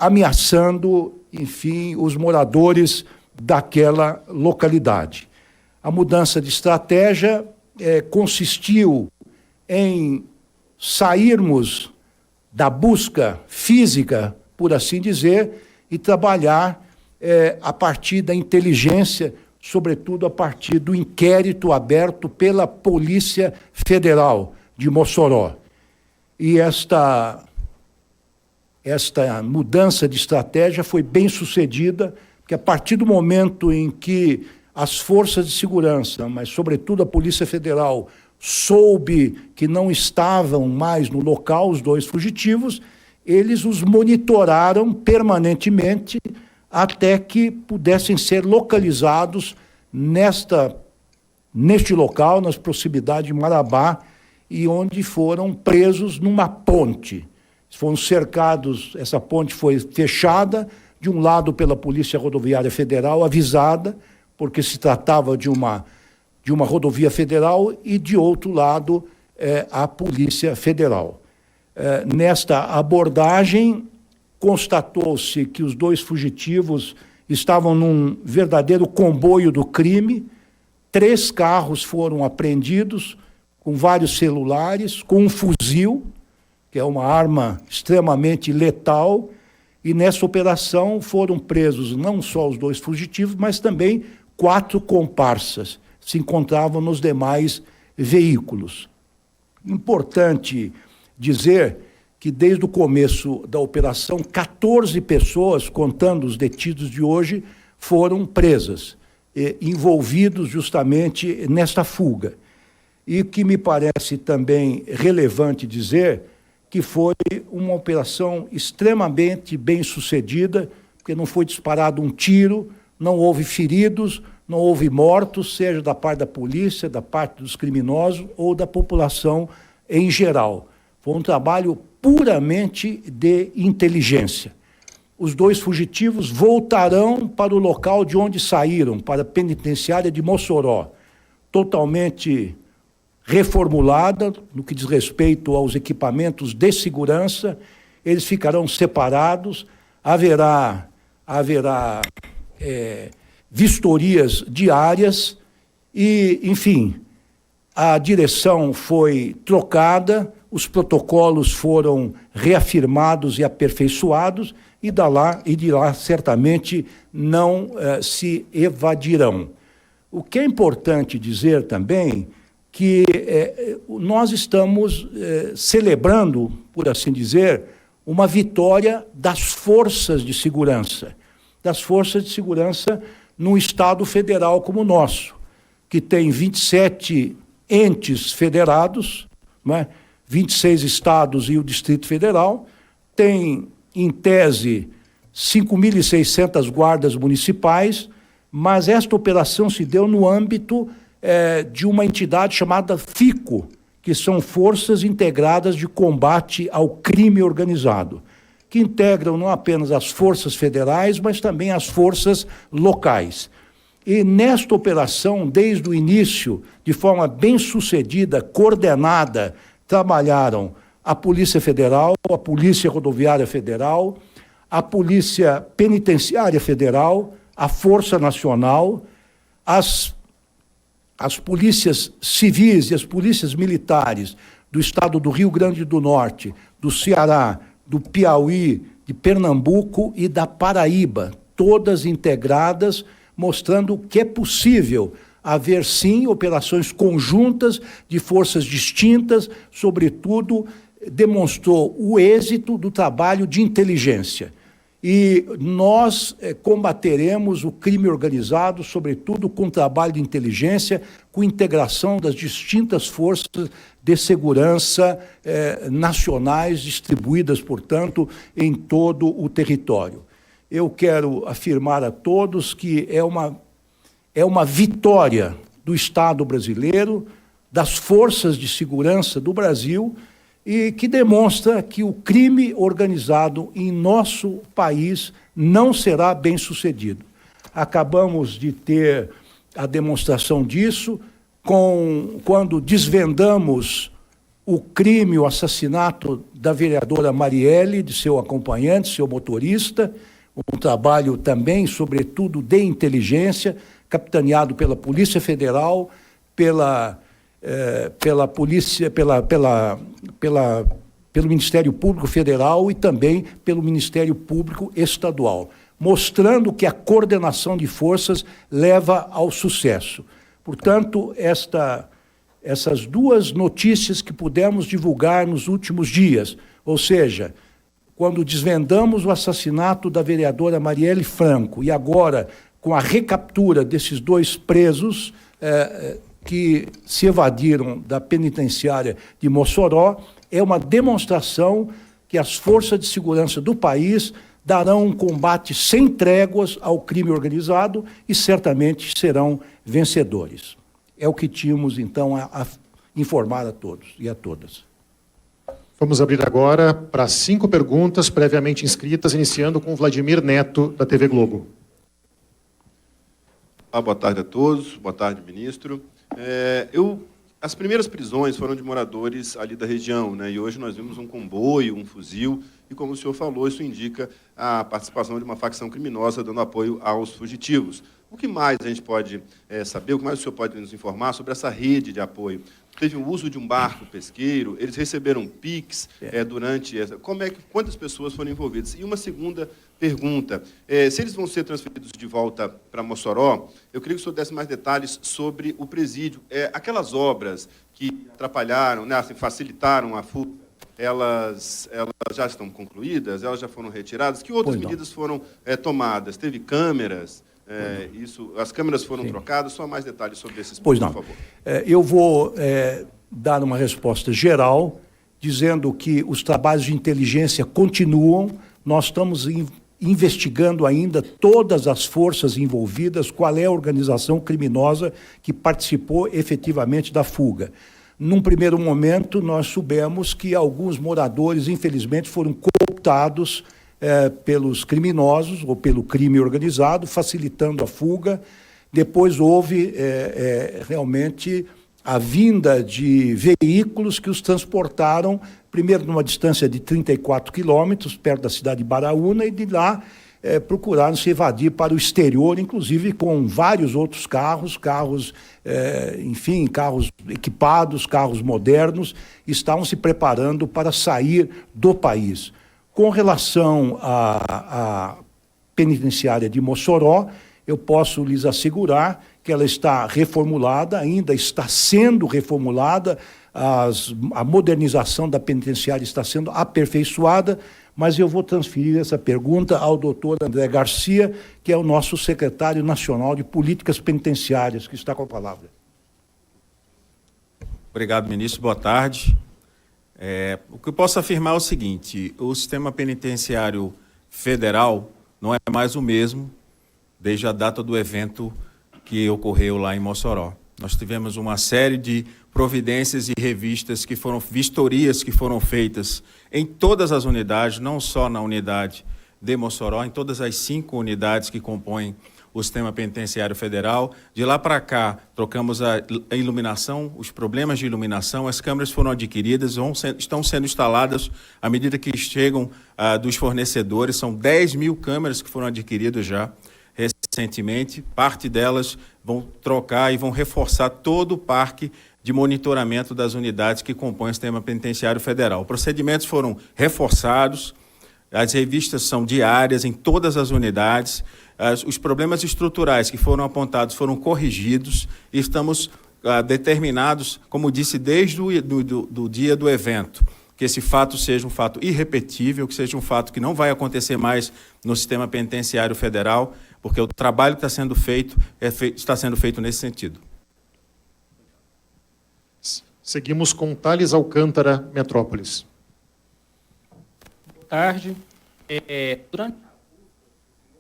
S5: ameaçando, enfim, os moradores daquela localidade. A mudança de estratégia consistiu em sairmos da busca física, por assim dizer, e trabalhar a partir da inteligência sobretudo a partir do inquérito aberto pela Polícia Federal de Mossoró. E esta mudança de estratégia foi bem sucedida, porque a partir do momento em que as forças de segurança, mas sobretudo a Polícia Federal, soube que não estavam mais no local os dois fugitivos, eles os monitoraram permanentemente até que pudessem ser localizados neste local, nas proximidades de Marabá, e onde foram presos numa ponte. Foram cercados, essa ponte foi fechada, de um lado pela Polícia Rodoviária Federal, avisada, porque se tratava de uma rodovia federal, e de outro lado a Polícia Federal. Nesta abordagem, constatou-se que os dois fugitivos estavam num verdadeiro comboio do crime. 3 carros foram apreendidos, com vários celulares, com um fuzil, que é uma arma extremamente letal, e nessa operação foram presos não só os 2 fugitivos, mas também 4 comparsas, que se encontravam nos demais veículos. Importante dizer que desde o começo da operação, 14 pessoas, contando os detidos de hoje, foram presas, envolvidos justamente nesta fuga. E o que me parece também relevante dizer que foi uma operação extremamente bem sucedida, porque não foi disparado um tiro, não houve feridos, não houve mortos, seja da parte da polícia, da parte dos criminosos ou da população em geral. Foi um trabalho puramente de inteligência. Os 2 fugitivos voltarão para o local de onde saíram, para a penitenciária de Mossoró, totalmente reformulada no que diz respeito aos equipamentos de segurança. Eles ficarão separados, haverá vistorias diárias e, enfim, a direção foi trocada, os protocolos foram reafirmados e aperfeiçoados, e de lá certamente não se evadirão. O que é importante dizer também que nós estamos celebrando, por assim dizer, uma vitória das forças de segurança num Estado federal como o nosso, que tem 27 entes federados, não é? 26 estados e o Distrito Federal, tem, em tese, 5.600 guardas municipais, mas esta operação se deu no âmbito de uma entidade chamada FICO, que são Forças Integradas de Combate ao Crime Organizado, que integram não apenas as forças federais, mas também as forças locais. E nesta operação, desde o início, de forma bem sucedida, coordenada, trabalharam a Polícia Federal, a Polícia Rodoviária Federal, a Polícia Penitenciária Federal, a Força Nacional, as polícias civis e as polícias militares do estado do Rio Grande do Norte, do Ceará, do Piauí, de Pernambuco e da Paraíba, todas integradas, mostrando que é possível haver, sim, operações conjuntas de forças distintas, sobretudo demonstrou o êxito do trabalho de inteligência. E nós combateremos o crime organizado, sobretudo com trabalho de inteligência, com integração das distintas forças de segurança nacionais, distribuídas, portanto, em todo o território. Eu quero afirmar a todos que é uma vitória do Estado brasileiro, das forças de segurança do Brasil, e que demonstra que o crime organizado em nosso país não será bem sucedido. Acabamos de ter a demonstração disso quando desvendamos o crime, o assassinato da vereadora Marielle, de seu acompanhante, seu motorista, um trabalho também, sobretudo, de inteligência, capitaneado pela Polícia Federal, pelo Ministério Público Federal e também pelo Ministério Público Estadual. mostrando que a coordenação de forças leva ao sucesso. Portanto, essas duas notícias que pudemos divulgar nos últimos dias, ou seja, quando desvendamos o assassinato da vereadora Marielle Franco e agora com a recaptura desses dois presos que se evadiram da penitenciária de Mossoró, é uma demonstração que as forças de segurança do país darão um combate sem tréguas ao crime organizado e certamente serão vencedores. É o que tínhamos, então, a informar a todos e a todas.
S6: Vamos abrir agora para 5 perguntas previamente inscritas, iniciando com Vladimir Neto, da TV Globo.
S7: Boa tarde a todos, boa tarde, ministro. As primeiras prisões foram de moradores ali da região, né? E hoje nós vimos um comboio, um fuzil, e como o senhor falou, isso indica a participação de uma facção criminosa dando apoio aos fugitivos. O que mais a gente pode saber, o que mais o senhor pode nos informar sobre essa rede de apoio? Teve o uso de um barco pesqueiro, eles receberam PIX durante essa... Quantas pessoas foram envolvidas? E uma segunda pergunta, se eles vão ser transferidos de volta para Mossoró, eu queria que o senhor desse mais detalhes sobre o presídio. Aquelas obras que atrapalharam, né, assim, facilitaram a fuga, elas já estão concluídas? Elas já foram retiradas? Que outras medidas foram tomadas? Teve câmeras? As câmeras foram trocadas? Só mais detalhes sobre esses pontos, por favor.
S5: Eu vou dar uma resposta geral, dizendo que os trabalhos de inteligência continuam. Nós estamos investigando ainda todas as forças envolvidas, qual é a organização criminosa que participou efetivamente da fuga. Num primeiro momento, nós soubemos que alguns moradores, infelizmente, foram cooptados pelos criminosos ou pelo crime organizado, facilitando a fuga. Depois houve realmente a vinda de veículos que os transportaram, primeiro numa distância de 34 quilômetros, perto da cidade de Baraúna, e de lá procuraram se evadir para o exterior, inclusive com vários outros carros equipados, carros modernos, estavam se preparando para sair do país. Com relação à penitenciária de Mossoró, eu posso lhes assegurar que ela está reformulada, ainda está sendo reformulada, a modernização da penitenciária está sendo aperfeiçoada, mas eu vou transferir essa pergunta ao doutor André Garcia, que é o nosso secretário nacional de Políticas Penitenciárias, que está com a palavra.
S8: Obrigado, ministro. Boa tarde. O que eu posso afirmar é o seguinte: o sistema penitenciário federal não é mais o mesmo desde a data do evento que ocorreu lá em Mossoró. Nós tivemos uma série de providências e vistorias que foram feitas em todas as unidades, não só na unidade de Mossoró, em todas as 5 unidades que compõem o sistema penitenciário federal. De lá para cá, trocamos a iluminação, os problemas de iluminação, as câmeras foram adquiridas, estão sendo instaladas à medida que chegam dos fornecedores. São 10 mil câmeras que foram adquiridas já recentemente. Parte delas vão trocar e vão reforçar todo o parque de monitoramento das unidades que compõem o sistema penitenciário federal. Procedimentos foram reforçados, as revistas são diárias em todas as unidades, os problemas estruturais que foram apontados foram corrigidos e estamos determinados, como disse, desde do dia do evento, que esse fato seja um fato irrepetível, que seja um fato que não vai acontecer mais no sistema penitenciário federal, porque o trabalho que está sendo feito está sendo feito nesse sentido.
S6: Seguimos com Thales Alcântara, Metrópolis.
S9: Boa tarde. Durante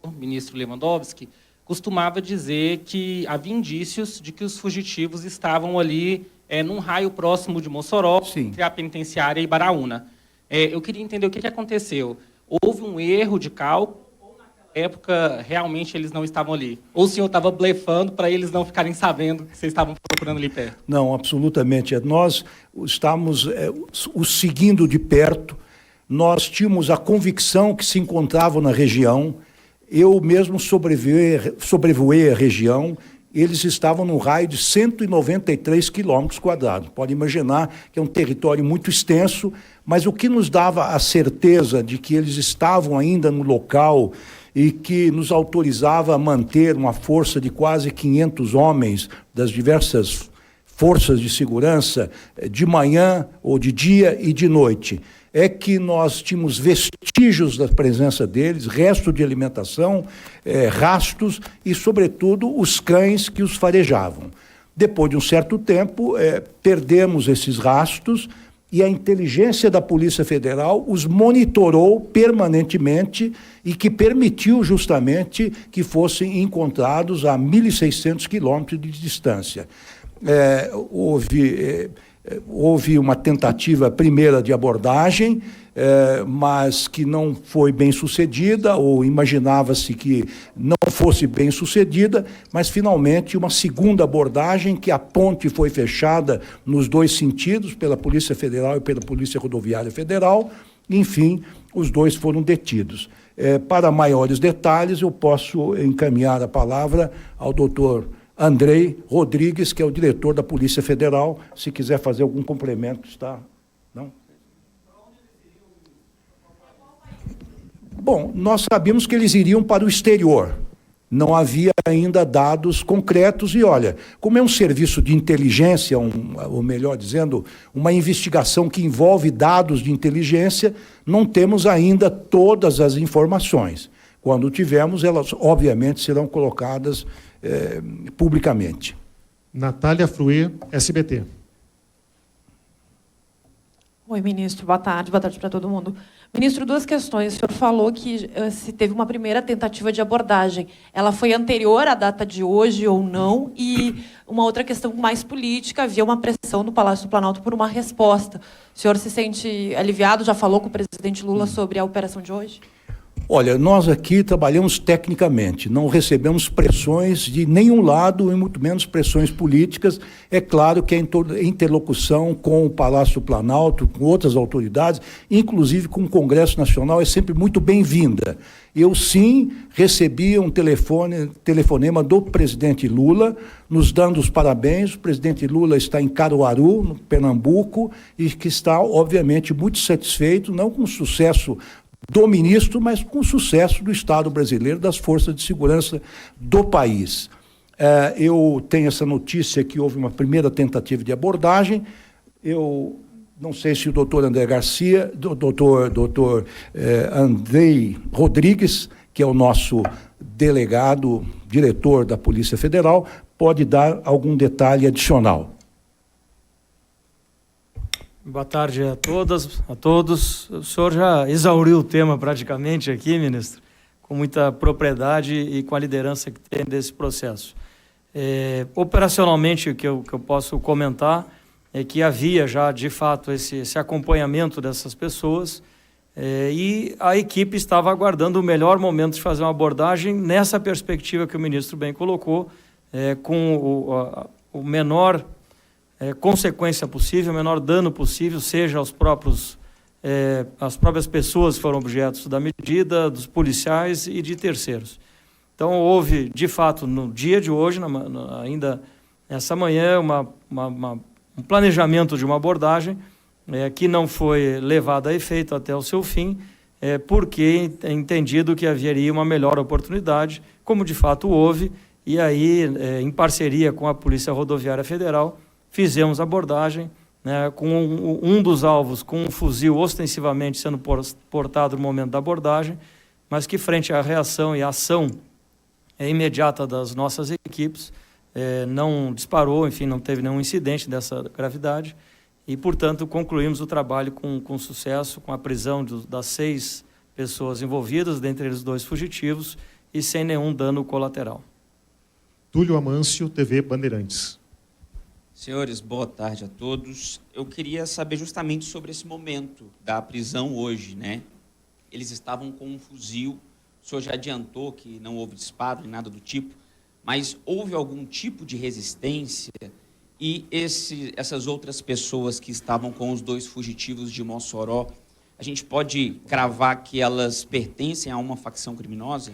S9: o ministro Lewandowski costumava dizer que havia indícios de que os fugitivos estavam ali num raio próximo de Mossoró, entre a penitenciária e Baraúna. Eu queria entender o que aconteceu. Houve um erro de cálculo ou naquela época realmente eles não estavam ali? Ou o senhor estava blefando para eles não ficarem sabendo que vocês estavam procurando ali perto?
S5: Não, absolutamente. Nós estamos os seguindo de perto. Nós tínhamos a convicção que se encontravam na região. Eu mesmo sobrevoei a região. Eles estavam num raio de 193 quilômetros quadrados. Pode imaginar que é um território muito extenso, Mas o que nos dava a certeza de que eles estavam ainda no local e que nos autorizava a manter uma força de quase 500 homens das diversas forças de segurança, de manhã ou de dia e de noite, é que nós tínhamos vestígios da presença deles, resto de alimentação, rastros e, sobretudo, os cães que os farejavam. Depois de um certo tempo, perdemos esses rastros e a inteligência da Polícia Federal os monitorou permanentemente e que permitiu justamente que fossem encontrados a 1.600 quilômetros de distância. Houve uma tentativa primeira de abordagem, mas que não foi bem sucedida, ou imaginava-se que não fosse bem sucedida, mas finalmente uma segunda abordagem, que a ponte foi fechada nos dois sentidos, pela Polícia Federal e pela Polícia Rodoviária Federal, enfim, os dois foram detidos. Para maiores detalhes, eu posso encaminhar a palavra ao doutor Andrei Rodrigues, que é o diretor da Polícia Federal, se quiser fazer algum complemento, está? Não? Bom, nós sabíamos que eles iriam para o exterior. Não havia ainda dados concretos e, olha, como é um serviço de inteligência, ou melhor dizendo, uma investigação que envolve dados de inteligência, não temos ainda todas as informações. Quando tivermos, elas obviamente serão colocadas publicamente.
S6: Natália Fruê, SBT.
S10: Oi, ministro. Boa tarde para todo mundo. Ministro, duas questões. O senhor falou que se teve uma primeira tentativa de abordagem. Ela foi anterior à data de hoje ou não? E uma outra questão mais política, havia uma pressão no Palácio do Planalto por uma resposta. O senhor se sente aliviado? Já falou com o presidente Lula sobre a operação de hoje?
S5: Olha, nós aqui trabalhamos tecnicamente, não recebemos pressões de nenhum lado e muito menos pressões políticas. É claro que a interlocução com o Palácio do Planalto, com outras autoridades, inclusive com o Congresso Nacional, é sempre muito bem-vinda. Eu, sim, recebi um telefonema do presidente Lula, nos dando os parabéns. O presidente Lula está em Caruaru, no Pernambuco, e que está, obviamente, muito satisfeito, não com o sucesso do ministro, mas com o sucesso do Estado brasileiro, das forças de segurança do país. Eu tenho essa notícia que houve uma primeira tentativa de abordagem. Eu não sei se o doutor André Garcia, doutor Andrei Rodrigues, que é o nosso delegado, diretor da Polícia Federal, pode dar algum detalhe adicional.
S11: Boa tarde a todas, a todos. O senhor já exauriu o tema praticamente aqui, ministro, com muita propriedade e com a liderança que tem desse processo. Operacionalmente, o que eu posso comentar é que havia já, de fato, esse acompanhamento dessas pessoas e a equipe estava aguardando o melhor momento de fazer uma abordagem nessa perspectiva que o ministro bem colocou, com o menor consequência possível, o menor dano possível, seja as próprias pessoas que foram objetos da medida, dos policiais e de terceiros. Então, houve, de fato, no dia de hoje, ainda essa manhã, um planejamento de uma abordagem que não foi levada a efeito até o seu fim, porque é entendido que haveria uma melhor oportunidade, como de fato houve, e aí, em parceria com a Polícia Rodoviária Federal, fizemos abordagem, com um dos alvos com um fuzil ostensivamente sendo portado no momento da abordagem, mas que, frente à reação e à ação imediata das nossas equipes, não disparou, enfim, não teve nenhum incidente dessa gravidade e, portanto, concluímos o trabalho com sucesso, com a prisão das 6 pessoas envolvidas, dentre eles 2 fugitivos, e sem nenhum dano colateral.
S6: Túlio Amâncio, TV Bandeirantes.
S12: Senhores, boa tarde a todos. Eu queria saber justamente sobre esse momento da prisão hoje, né? Eles estavam com um fuzil, o senhor já adiantou que não houve disparo nem nada do tipo, mas houve algum tipo de resistência e essas outras pessoas que estavam com os 2 fugitivos de Mossoró, a gente pode cravar que elas pertencem a uma facção criminosa?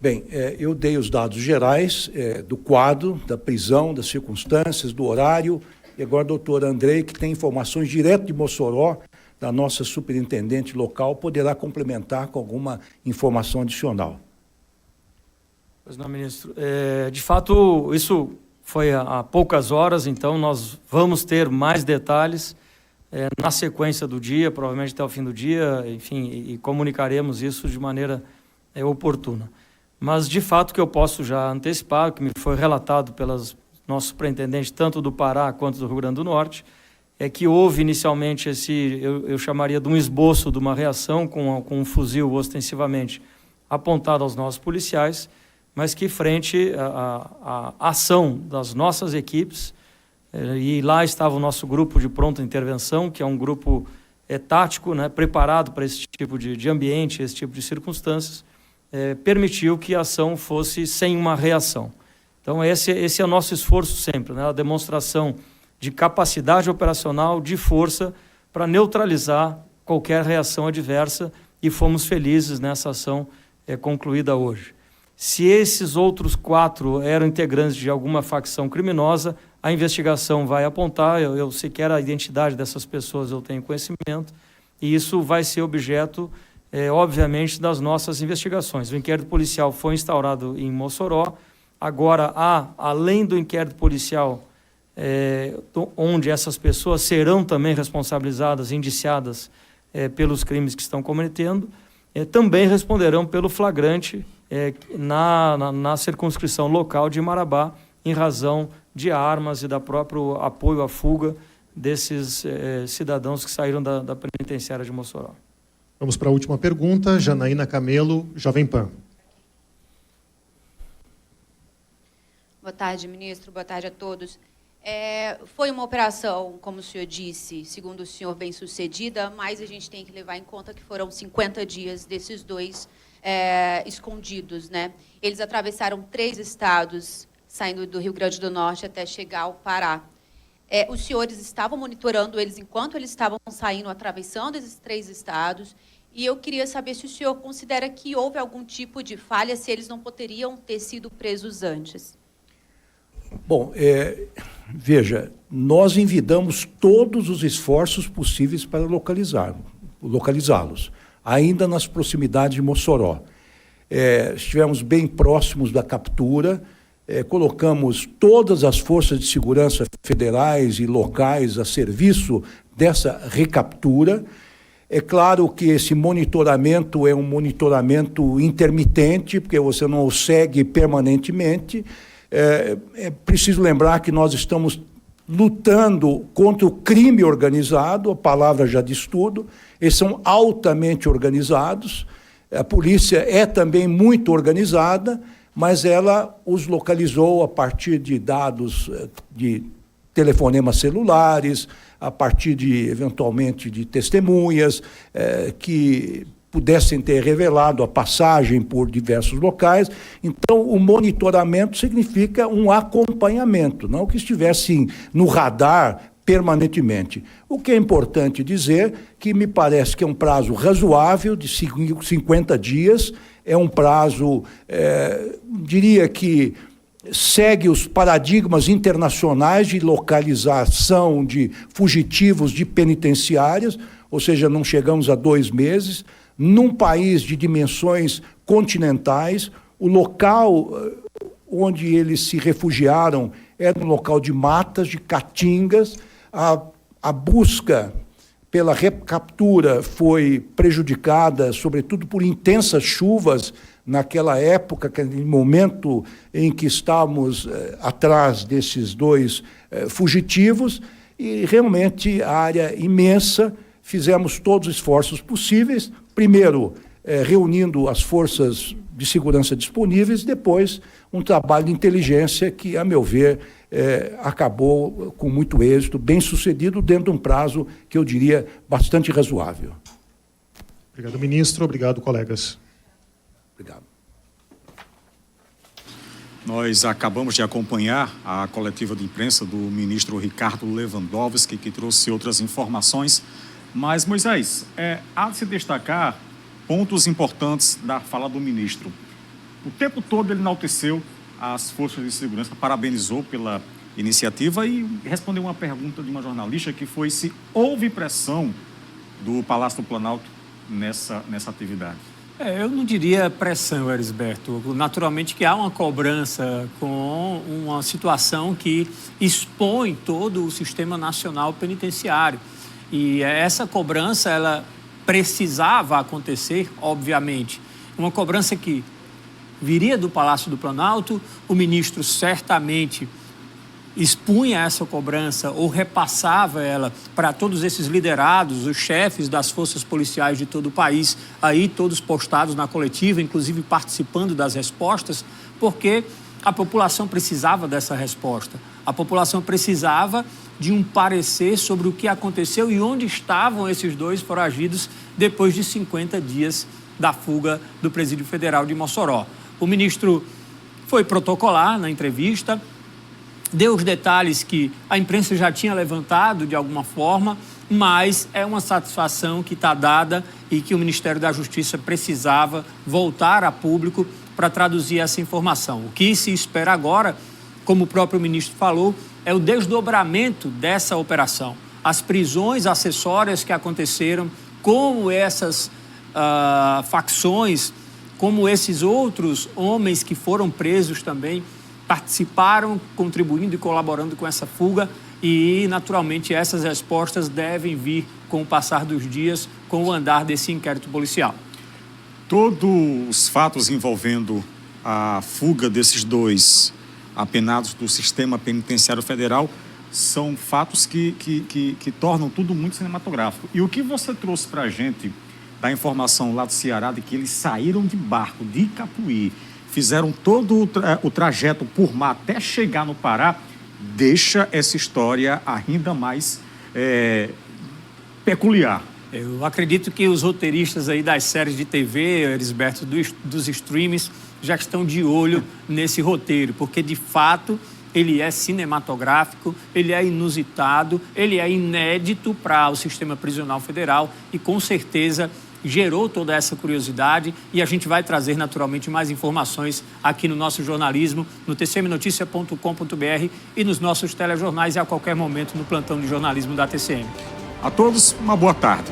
S5: Bem, eu dei os dados gerais do quadro, da prisão, das circunstâncias, do horário, e agora o doutor Andrei, que tem informações direto de Mossoró, da nossa superintendente local poderá complementar com alguma informação adicional.
S11: Pois não, ministro. De fato, isso foi há poucas horas, então nós vamos ter mais detalhes na sequência do dia, provavelmente até o fim do dia, enfim, e comunicaremos isso de maneira oportuna. Mas, de fato, o que eu posso já antecipar, que me foi relatado pelos nossos superintendentes, tanto do Pará quanto do Rio Grande do Norte, é que houve inicialmente eu chamaria de um esboço de uma reação com um fuzil ostensivamente apontado aos nossos policiais, mas que frente à ação das nossas equipes, e lá estava o nosso grupo de pronta intervenção, que é um grupo tático, né, preparado para esse tipo de ambiente, esse tipo de circunstâncias, permitiu que a ação fosse sem uma reação. Então esse é o nosso esforço sempre, né, a demonstração de capacidade operacional, de força, para neutralizar qualquer reação adversa, e fomos felizes nessa ação concluída hoje. Se esses outros 4 eram integrantes de alguma facção criminosa, a investigação vai apontar, eu sequer a identidade dessas pessoas eu tenho conhecimento, e isso vai ser objeto, obviamente, das nossas investigações. O inquérito policial foi instaurado em Mossoró, agora há, além do inquérito policial, onde essas pessoas serão também responsabilizadas, indiciadas pelos crimes que estão cometendo, também responderão pelo flagrante na circunscrição local de Marabá, em razão de armas e da próprio apoio à fuga desses cidadãos que saíram da penitenciária de Mossoró.
S6: Vamos para a última pergunta. Janaína Camelo, Jovem Pan.
S13: Boa tarde, ministro. Boa tarde a todos. Foi uma operação, como o senhor disse, segundo o senhor, bem sucedida, mas a gente tem que levar em conta que foram 50 dias desses 2 escondidos, né? Eles atravessaram 3 estados, saindo do Rio Grande do Norte até chegar ao Pará. Os senhores estavam monitorando eles enquanto eles estavam saindo, atravessando esses 3 estados, e eu queria saber se o senhor considera que houve algum tipo de falha, se eles não poderiam ter sido presos antes.
S5: Bom, veja, nós envidamos todos os esforços possíveis para localizá-los, ainda nas proximidades de Mossoró. Estivemos bem próximos da captura, colocamos todas as forças de segurança federais e locais a serviço dessa recaptura. É claro que esse monitoramento é um monitoramento intermitente, porque você não o segue permanentemente. É preciso lembrar que nós estamos lutando contra o crime organizado, a palavra já diz tudo, eles são altamente organizados, a polícia é também muito organizada, mas ela os localizou a partir de dados de telefonemas celulares, a partir de, eventualmente, de testemunhas que pudessem ter revelado a passagem por diversos locais. Então, o monitoramento significa um acompanhamento, não que estivessem no radar permanentemente. O que é importante dizer, que me parece que é um prazo razoável, de 50 dias, é um prazo, diria que segue os paradigmas internacionais de localização de fugitivos de penitenciárias, ou seja, não chegamos a 2 meses, num país de dimensões continentais. O local onde eles se refugiaram era um local de matas, de caatingas. A busca pela recaptura foi prejudicada, sobretudo por intensas chuvas naquela época, naquele momento em que estávamos atrás desses 2 fugitivos, e realmente a área imensa. Fizemos todos os esforços possíveis, primeiro reunindo as forças de segurança disponíveis, depois um trabalho de inteligência que, a meu ver, acabou com muito êxito, bem sucedido, dentro de um prazo que eu diria bastante razoável.
S6: Obrigado, ministro. Obrigado, colegas.
S5: Obrigado.
S1: Nós acabamos de acompanhar a coletiva de imprensa do ministro Ricardo Lewandowski, que trouxe outras informações. Mas, Moisés, há de se destacar pontos importantes da fala do ministro. O tempo todo ele enalteceu as forças de segurança, parabenizou pela iniciativa e respondeu uma pergunta de uma jornalista que foi se houve pressão do Palácio do Planalto nessa atividade?
S2: Eu não diria pressão, Erisberto. Naturalmente que há uma cobrança com uma situação que expõe todo o sistema nacional penitenciário. E essa cobrança, ela precisava acontecer, obviamente. Uma cobrança que viria do Palácio do Planalto, o ministro certamente expunha essa cobrança ou repassava ela para todos esses liderados, os chefes das forças policiais de todo o país, aí todos postados na coletiva, inclusive participando das respostas, porque a população precisava dessa resposta. A população precisava de um parecer sobre o que aconteceu e onde estavam esses dois foragidos depois de 50 dias da fuga do Presídio Federal de Mossoró. O ministro foi protocolar na entrevista, deu os detalhes que a imprensa já tinha levantado de alguma forma, mas é uma satisfação que está dada e que o Ministério da Justiça precisava voltar a público para traduzir essa informação. O que se espera agora, como o próprio ministro falou, é o desdobramento dessa operação. As prisões acessórias que aconteceram, como essas facções, como esses outros homens que foram presos também, participaram, contribuindo e colaborando com essa fuga e, naturalmente, essas respostas devem vir com o passar dos dias, com o andar desse inquérito policial.
S1: Todos os fatos envolvendo a fuga desses dois apenados do sistema penitenciário federal são fatos que tornam tudo muito cinematográfico. E o que você trouxe para a gente da informação lá do Ceará de que eles saíram de barco de Icapuí, fizeram todo o trajeto por mar até chegar no Pará, deixa essa história ainda mais peculiar.
S2: Eu acredito que os roteiristas aí das séries de TV, Erisberto, dos streams, já estão de olho nesse roteiro, porque de fato ele é cinematográfico, ele é inusitado, ele é inédito para o sistema prisional federal e com certeza gerou toda essa curiosidade e a gente vai trazer naturalmente mais informações aqui no nosso jornalismo, no tcmnoticia.com.br e nos nossos telejornais e a qualquer momento no plantão de jornalismo da TCM.
S1: A todos, uma boa tarde.